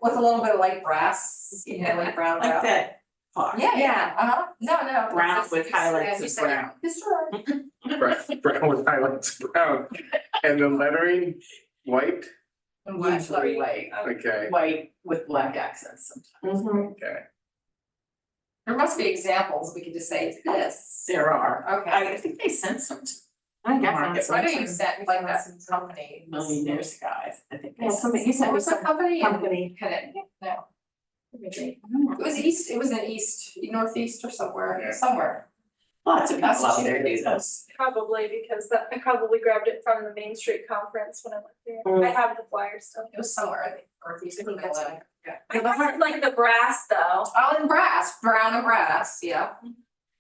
With a little bit of like brass, like brown. like that. Fuck. Yeah, no. Brown it's- with it's- highlights you of said brown. Historic. Brown with highlights brown, and the lettering, white, Usually white, okay, white with black accents sometimes. okay. There must be examples, we could just say it's this. There are, Okay. I think they sent some to I got Market. that. I know you sent like that company. millionaires guys, I think they Yeah, sent somebody, you some. sent What me was the some company in company. Connecticut? No, Maybe. it was east, it was in east, northeast or Yeah. somewhere. Lots of people out there do those. Probably because I probably grabbed it from the Main Street conference when I went there. I have the flyer still. It was somewhere, I think, northeast. I think that's Atlanta. Yeah. I heard like the brass though, Oh, and brass, brown and brass, yeah.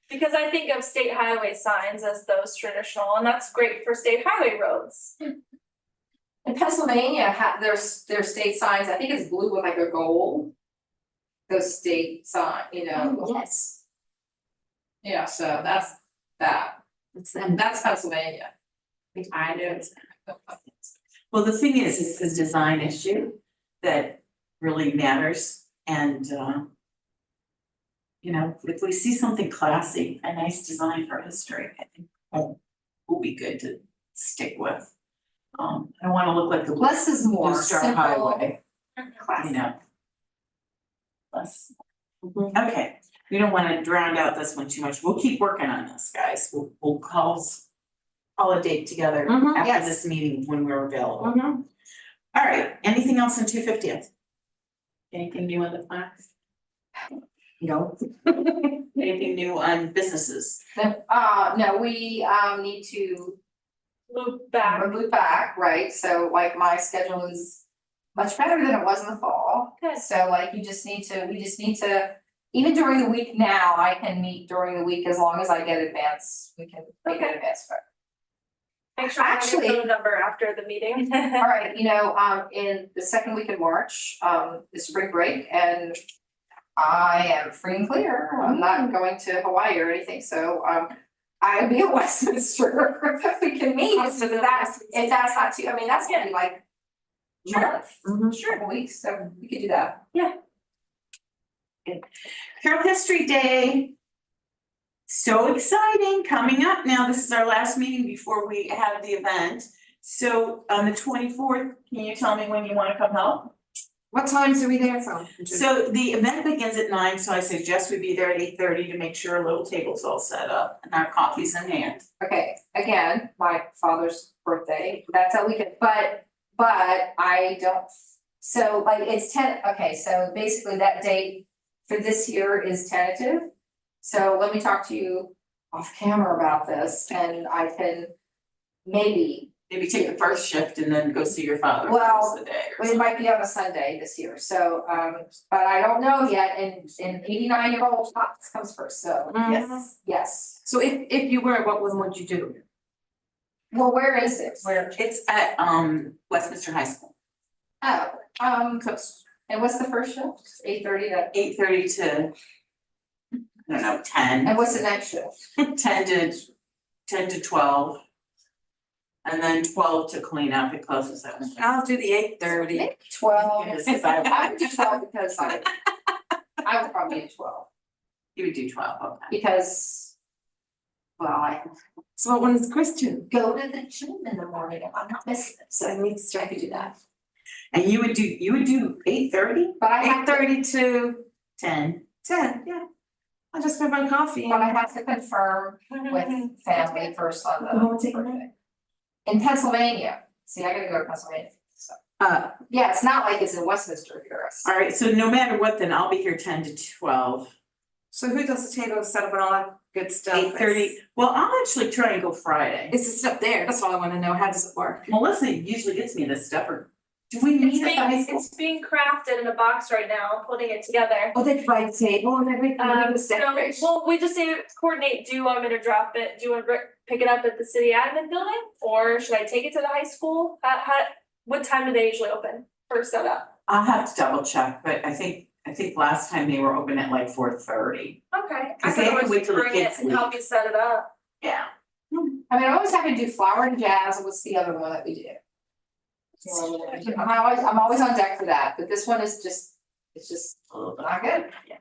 because I think of state highway signs as those traditional, and that's great for state highway roads. In Pennsylvania, their state signs, I think it's blue with like a gold. Those state sign, Yes, yeah, so that's that, it's them. that's Pennsylvania. I know. Well, the thing is, it's a design issue that really matters and if we see something classy, a nice design for history, I think will be good to stick with. I don't wanna look like the Less is more, Blue Star simple, Highway, classic. Less. Okay, we don't wanna drown out this one too much, we'll keep working on this, guys, we'll call a date together Mhm, after yes. this meeting when we're available. Mhm. All right, anything else in 250th? Anything new on the plaques? No. Anything new on businesses? No, we need to Loop back. loop back, right? So like my schedule is much better than it was in the fall. Good. So like we just need to, even during the week now, I can meet during the week as long as I get advance, we can make an Okay. advance for it. Make sure I have your Actually- phone number after the meeting. All right, in the second week in March, is spring break and I am free and clear. I'm not going to Hawaii or anything, so I'll be at Westminster. We can meet if that's not too, I mean, that's gonna be like Sure. month, couple weeks, so we could do that. Carol History Day. So exciting, coming up now. This is our last meeting before we have the event. So on the 24th, can you tell me when you wanna come help? What times are we there from? So the event begins at 9, so I suggest we be there at 8:30 to make sure a little table's all set up and our coffee's in hand. Okay, again, my father's birthday, that's a weekend, but I don't, so like it's okay, so basically that date for this year is tentative. So let me talk to you off camera about this and I can maybe, Maybe take the first shift and then go see your father for the rest of the day or it something. might be on a Sunday this year, so but I don't know yet, and 89-year-old comes first, so Yes. yes. So if you were, what would you do? Well, where is it? Where? It's at Westminster High School, Oh, and what's the first shift? 8:30 to, 8:30 to, I don't know, 10. and what's the next shift? 10 to 12. And then 12 to clean up, it closes at 1. I'll do the 8:30. Maybe 12. Yes, if I- I would do 12 because I would probably do 12 You would do 12, okay. because, well, I So what one's Christian? go to the gym in the morning if I'm not missing it, So I so need to I could do that. And you would do 8:30? But I have to, 8:30 to 10. 10, yeah. I'll just grab my coffee but I and. have to confirm with family first on Oh, the take a birthday. In Pennsylvania, see, I gotta go to Pennsylvania, so, Uh, yeah, it's not like it's in Westminster here. All right, so no matter what, then I'll be here 10 to 12. so who does the table setup and all that good stuff? 8:30, well, I'll actually try and go Friday. Is the stuff there? That's all I wanna know. How does it work? Melissa usually gets me this stuff, or do we meet at the high school? It's being crafted in a box right now, I'm putting it together. Oh, they provide a table and everything, we just So, decorate. well, we just need to coordinate, do you want me to drop it, do you want to pick it up at the city admin building? Or should I take it to the high school? What time do they usually open for setup? I'll have to double check, but I think last time they were open at like 4:30. Okay, I Because they can have to wait always till the bring it kids and leave. help you set it up. Yeah. I mean, I always have to do flower and jazz, and what's the other one that we do? I'm always on deck for that, but this one is just, it's just a little bit not good. Yeah.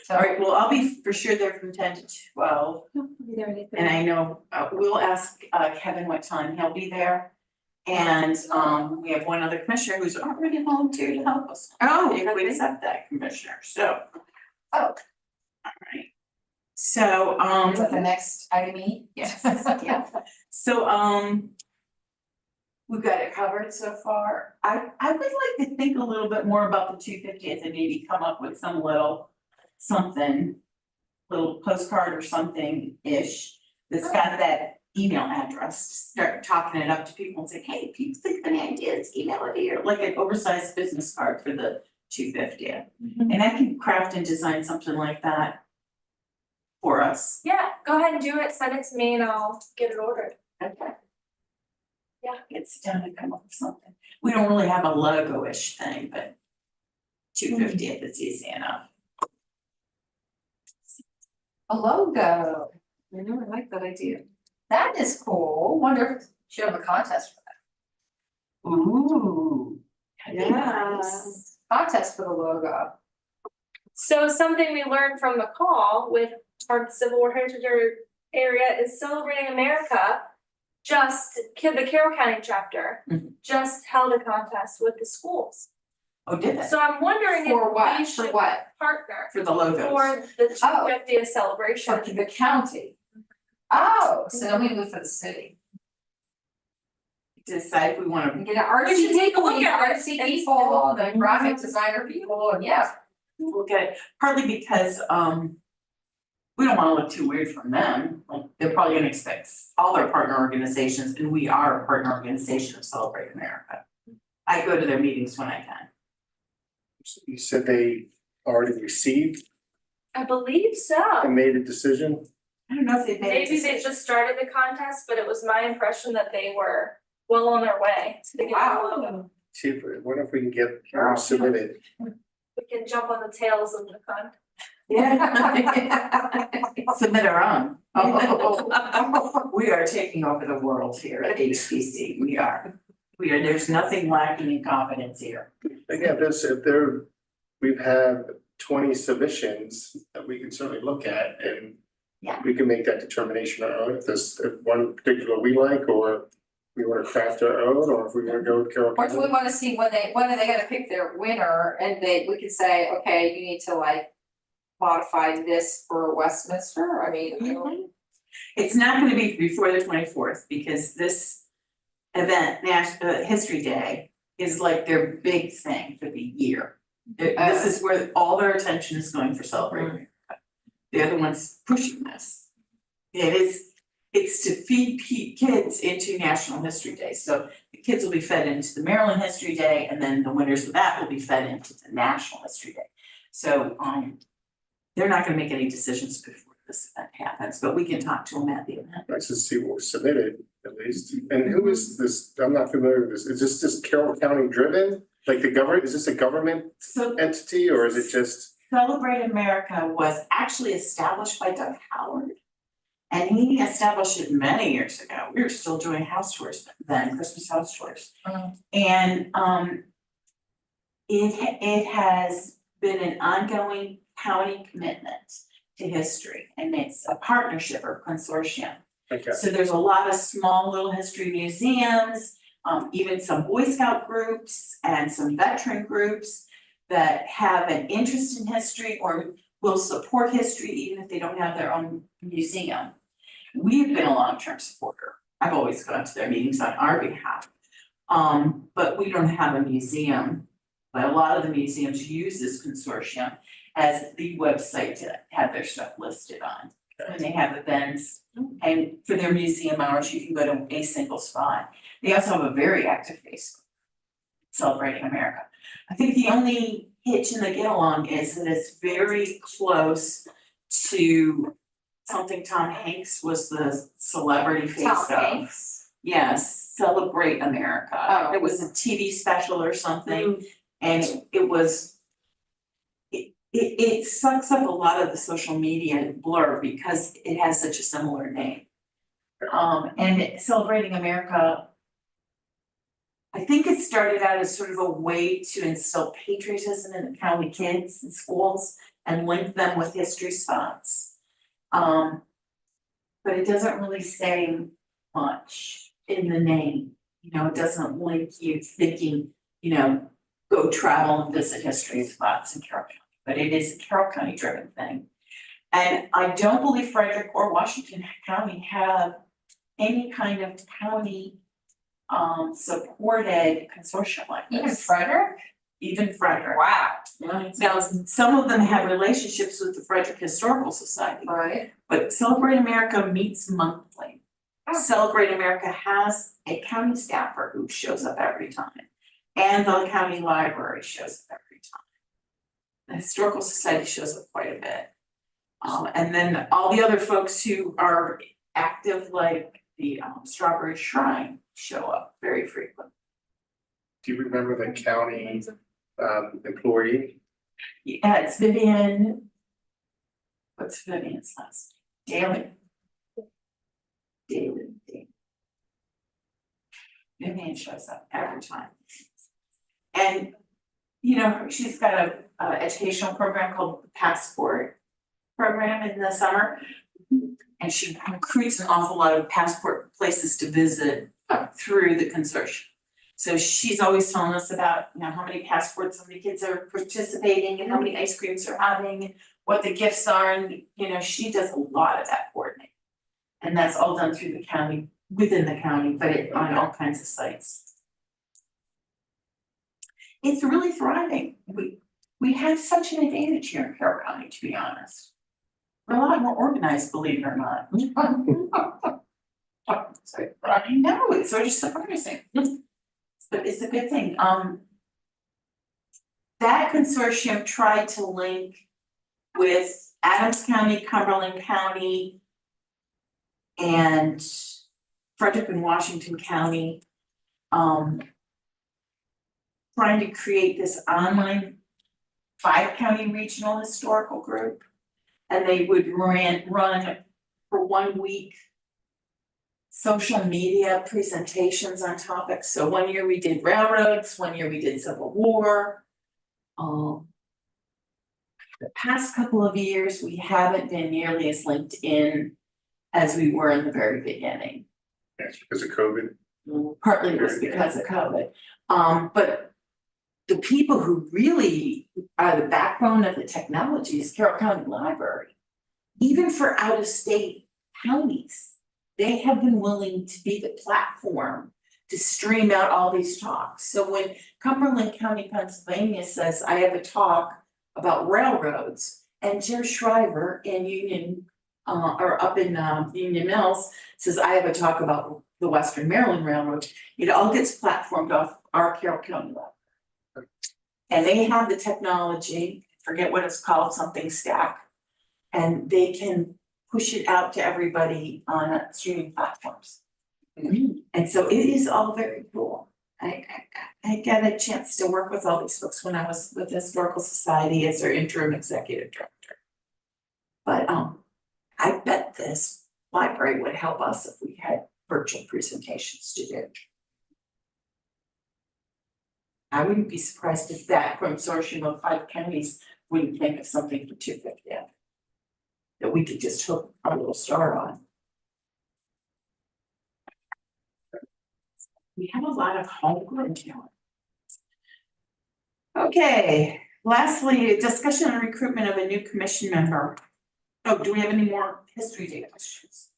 So. All right, well, I'll be for sure there from 10 to 12. And I know, we'll ask Kevin what time he'll be there. And we have one other commissioner who's already volunteered to help us. Oh, If we okay. accept that commissioner, so. Oh. All right. So, Is that the next item E? Yes, yeah. So, we've got it covered so far. I would like to think a little bit more about the 250th and maybe come up with some little something, little postcard or something-ish that's got that email address, start talking it up to people and say, hey, people think of any ideas, email it here, like an oversized business card for the 250th. And I can craft and design something like that for us. Yeah, go ahead and do it, send it to me and I'll get it ordered. Okay. Yeah. Get sit down and come up with something. We don't really have a logo-ish thing, but 250th is easy enough. A logo, I know, I like that idea. that is cool, wonder if should have a contest for Ooh. That'd be Yeah. nice. that, contest for the logo. So something we learned from the call with our Civil War Heritage area is Celebrating America. The Carroll County chapter Mhm. just held a contest with the schools. Oh, did they? So I'm wondering For if what, we for should what? partner For the logos. for the 250th celebration. For the county. Oh, so then we move for the city. decide if we wanna You know, artsy We should take a look people, at it. artsy people, the graphic designer people, and yeah. look at it, partly because, we don't wanna look too weird from them, like, they're probably gonna expect all their partner organizations, and we are a partner organization of Celebrate America. I go to their meetings when I can. You said they already received I believe so. and made a decision? I don't know if they made a Maybe they decision. just started the contest, but it was my impression that they were well on their way to getting a logo. See if, what if we can get them submitted? We can jump on the tails of the contest. Submit our own. We are taking over the world here at HPC, we are. There's nothing lacking in confidence here. Again, we've had 20 submissions that we can certainly look at and Yeah. we can make that determination on our own, if one particular we like, or we wanna craft our own, or if we wanna go with Carroll Or do we County. wanna see when are they gonna pick their winner, and we could say, okay, you need to like modify this for Westminster, I mean. It's not gonna be before the 24th, because this event, History Day, is like their big thing for the year. This is where all their attention is going for Celebrate America. They're the ones pushing this. It's to feed kids into National History Day, so the kids will be fed into the Maryland History Day, and then the winners of that will be fed into the National History Day. So, they're not gonna make any decisions before this event happens, but we can talk to them at the event. Let's just see what was submitted at least. And who is this? I'm not familiar with this. Is this just Carroll County driven? Like the government, is this a government So entity or is it just? Celebrate America was actually established by Doug Howard. And he established it many years ago. We were still doing house tours then, Christmas house tours. And it has been an ongoing county commitment to history, and it's a partnership or consortium. Okay, So there's a lot of small little history museums, even some Boy Scout groups and some veteran groups that have an interest in history or will support history even if they don't have their own museum. We've been a long-term supporter. I've always gone to their meetings on our behalf. But we don't have a museum, but a lot of the museums use this consortium as the website to have their stuff listed on. When they have events, and for their museum hours, you can go to a single spot. They also have a very active Facebook, Celebrating America. I think the only hitch in the get along is that it's very close to something Tom Hanks was the celebrity face of. Tom Hanks. Yes, Celebrate America. Oh. It was a TV special or something, and it was. It sucks up a lot of the social media blur because it has such a similar name. And Celebrating America, I think it started out as sort of a way to instill patriotism in the county kids in schools and link them with history spots. But it doesn't really say much in the name, it doesn't link you thinking, go travel and visit history spots in Carroll County. But it is a Carroll County driven thing. And I don't believe Frederick or Washington County have any kind of county supported consortium like this. Even Frederick? Even Frederick. Wow. Now, some of them have relationships with the Frederick Historical Society, Right. but Celebrate America meets monthly. Oh. Celebrate America has a county staffer who shows up every time. And the county library shows up every time. The Historical Society shows up quite a bit. And then all the other folks who are active, like the Strawberry Shrine, show up very frequently. do you remember the county employee? Yeah, it's Vivian. What's Vivian's last name? Daily. Vivian shows up every time. And, she's got a educational program called the Passport program in the summer. And she recruits an awful lot of passport places to visit through the consortium. So she's always telling us about, how many passports, how many kids are participating and how many ice creams they're having, and what the gifts are, and, she does a lot of that coordinating. And that's all done through the county within the county, but on all kinds of sites. It's really thriving. We have such an advantage here in Carroll County, to be honest. We're a lot more organized, believe it or not. So, I know, it's sort of surprising. But it's a good thing. That consortium tried to link with Adams County, Cumberland County, and Frederick and Washington County. Trying to create this online 5-county regional historical group. And they would run for 1 week social media presentations on topics. So 1 year we did railroads, 1 year we did Civil War. The past couple of years, we haven't been nearly as linked in as we were in the very beginning. That's because of COVID. Partly it was because of COVID. But the people who really are the backbone of the technology is Carroll County Library. Even for out-of-state counties, they have been willing to be the platform to stream out all these talks. So when Cumberland County, Pennsylvania says, I have a talk about railroads, and Jer Shriver in Union, or up in Union Mills says, I have a talk about the Western Maryland Railroad, it all gets platformed off our Carroll County Library. And they have the technology, forget what it's called, something stack, and they can push it out to everybody on streaming platforms. And so it is all very cool. I got a chance to work with all these folks when I was with the Historical Society as their interim executive director. But I bet this library would help us if we had virtual presentations to do. I wouldn't be surprised if that consortium of 5 counties wouldn't think of something for 250 that we could just hook our little star on. We have a lot of homegrown talent. Okay, lastly, a discussion on recruitment of a new commission member. Oh, do we have any more history data questions?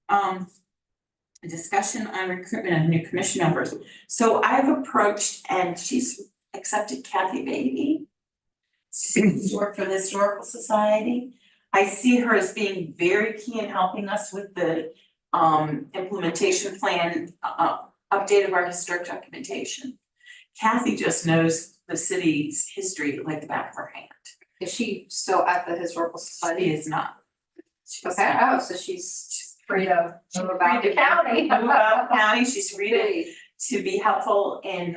A discussion on recruitment of new commission members. So I've approached and she's accepted Kathy Beatty. She's worked for the Historical Society. I see her as being very key in helping us with the implementation plan, update of our historic documentation. Kathy just knows the city's history like the back of her hand. Is she still at the Historical She Society? is not. She's Okay, not. oh, so she's free to move about the county. Move about the county, she's free Really? to be helpful in,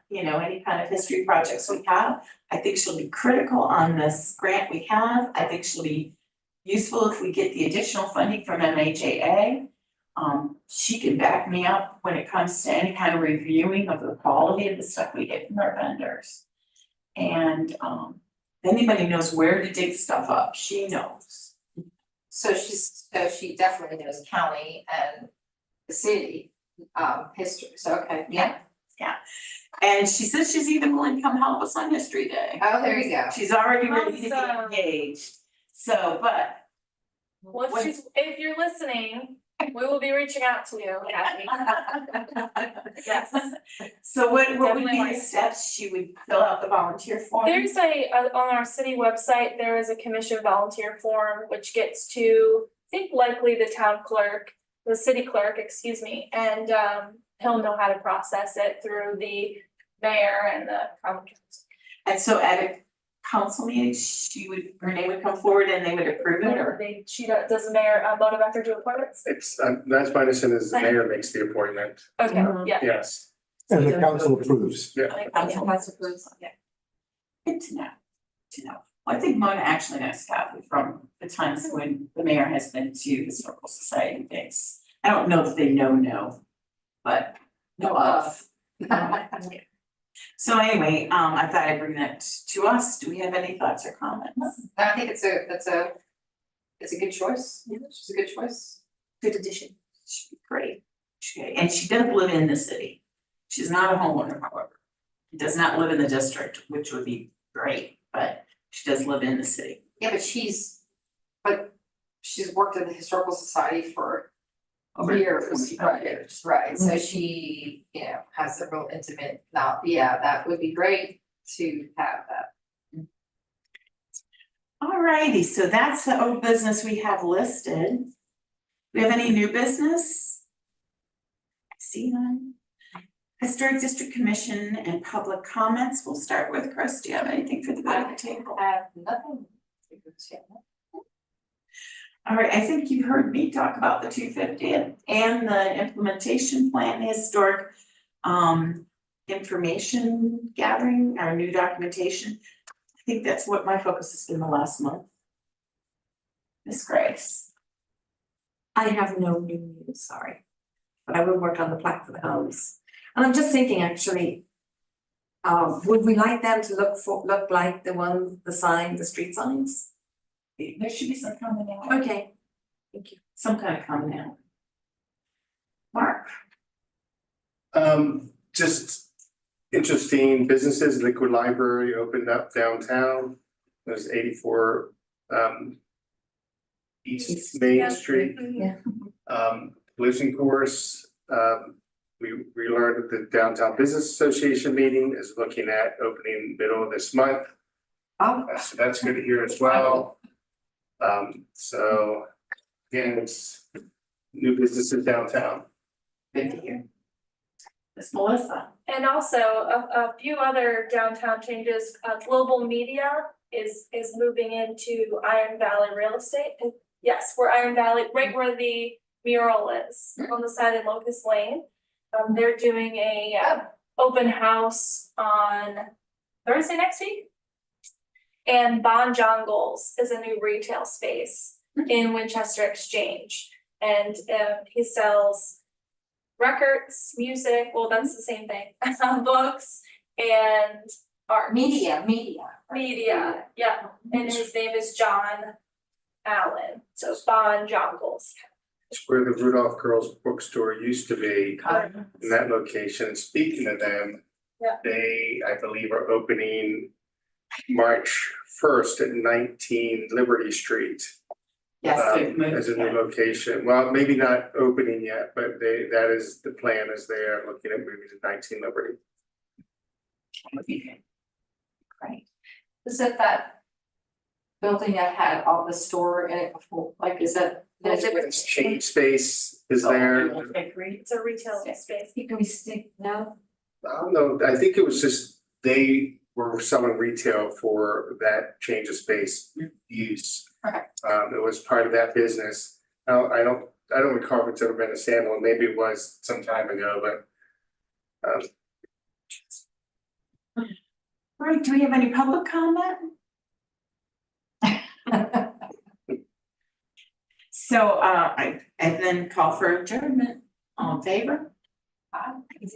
you know, any kind of history projects we have. I think she'll be critical on this grant we have. I think she'll be useful if we get the additional funding from MHAA. She can back me up when it comes to any kind of reviewing of the quality of the stuff we get from our vendors. And, if anybody knows where to dig stuff up, she knows. So she definitely knows county and the city, history, so okay, yeah. And she says she's even willing to come help us on History Day. Oh, there you go. She's already ready to Awesome. be engaged, so, but. Well, what- if you're listening, we will be reaching out to you, Kathy. Yes. So what would Definitely be the like- steps? She would fill out the volunteer form? There's on our city website, there is a commission volunteer form, which gets to, I think likely the town clerk, the city clerk, excuse me, and he'll know how to process it through the mayor and the common council. And so at a council meeting, her name would come forward and they would approve it, or? Does the mayor, Bonaventure do appointments? It's, that's my understanding is the mayor makes the appointment, Okay, Mhm. yeah. yes. And the council approves. I think council has approved, yeah. Good to know, Well, I think Mona actually knows Kathy from the times when the mayor has been to Historical Society things. I don't know if they know, but know of. So anyway, I thought I'd bring that to us. Do we have any thoughts or comments? I think it's a good choice, it's a good choice. Good addition. She'd be great. And she does live in the city. She's not a homeowner, however. She does not live in the district, which would be great, but she does live in the city. Yeah, but she's worked at the Historical Society for Over years, 25 right, years. right, so she, you know, has a real intimate, now, yeah, that would be great to have that. Alrighty, so that's the old business we have listed. Do we have any new business? I see none. Historic District Commission and public comments. We'll start with Chris. Do you have anything for the good of the table? I have nothing to say. All right, I think you heard me talk about the 250th and the implementation plan, historic information gathering, our new documentation. I think that's what my focus has been the last month. Miss Grace. I have no new news, sorry, but I will work on the plaque for the homes. And I'm just thinking, actually, would we like them to look like the signs, the street signs? There should be some commonality, Okay, thank you. some kind of commonality. Mark. Just interesting businesses, Liquid Library opened up downtown. There's 84 East Main Yeah. Street. Yeah. Collision course, we learned that the Downtown Business Association meeting is looking at opening middle of this month. Oh, So that's good to hear as well. So again, it's new businesses downtown. Good to hear. Miss Melissa. And also a few other downtown changes, Global Media is moving into Iron Valley Real Estate. Yes, where Iron Valley, right where the mural is, on the side of Locust Lane. They're doing a open house on Thursday next week. And Bon Jongles is a new retail space in Winchester Exchange. And he sells records, music, well, that's the same thing, books and art. media. Media, yeah, and his name is John Allen, so Bon Jongles. It's where the Rudolph Girls Bookstore used to be, in that location. Speaking of them, Yeah. they, I believe, are opening March 1st at 19 Liberty Street. Yes, they've moved, As a new yeah. location. Well, maybe not opening yet, but that is the plan, is they are looking at moving to 19 Liberty. Great. is it that building that had all the store in it before, like, is that? It's Chain Space is there. It's a retail space. Can we stick, no? I don't know, I think it was just, they were selling retail for that change of space use. Okay. It was part of that business. Now, I don't recall if it's ever been a standalone, maybe it was some time ago, but. Right, do we have any public comment? So I then call for adjournment. All in favor?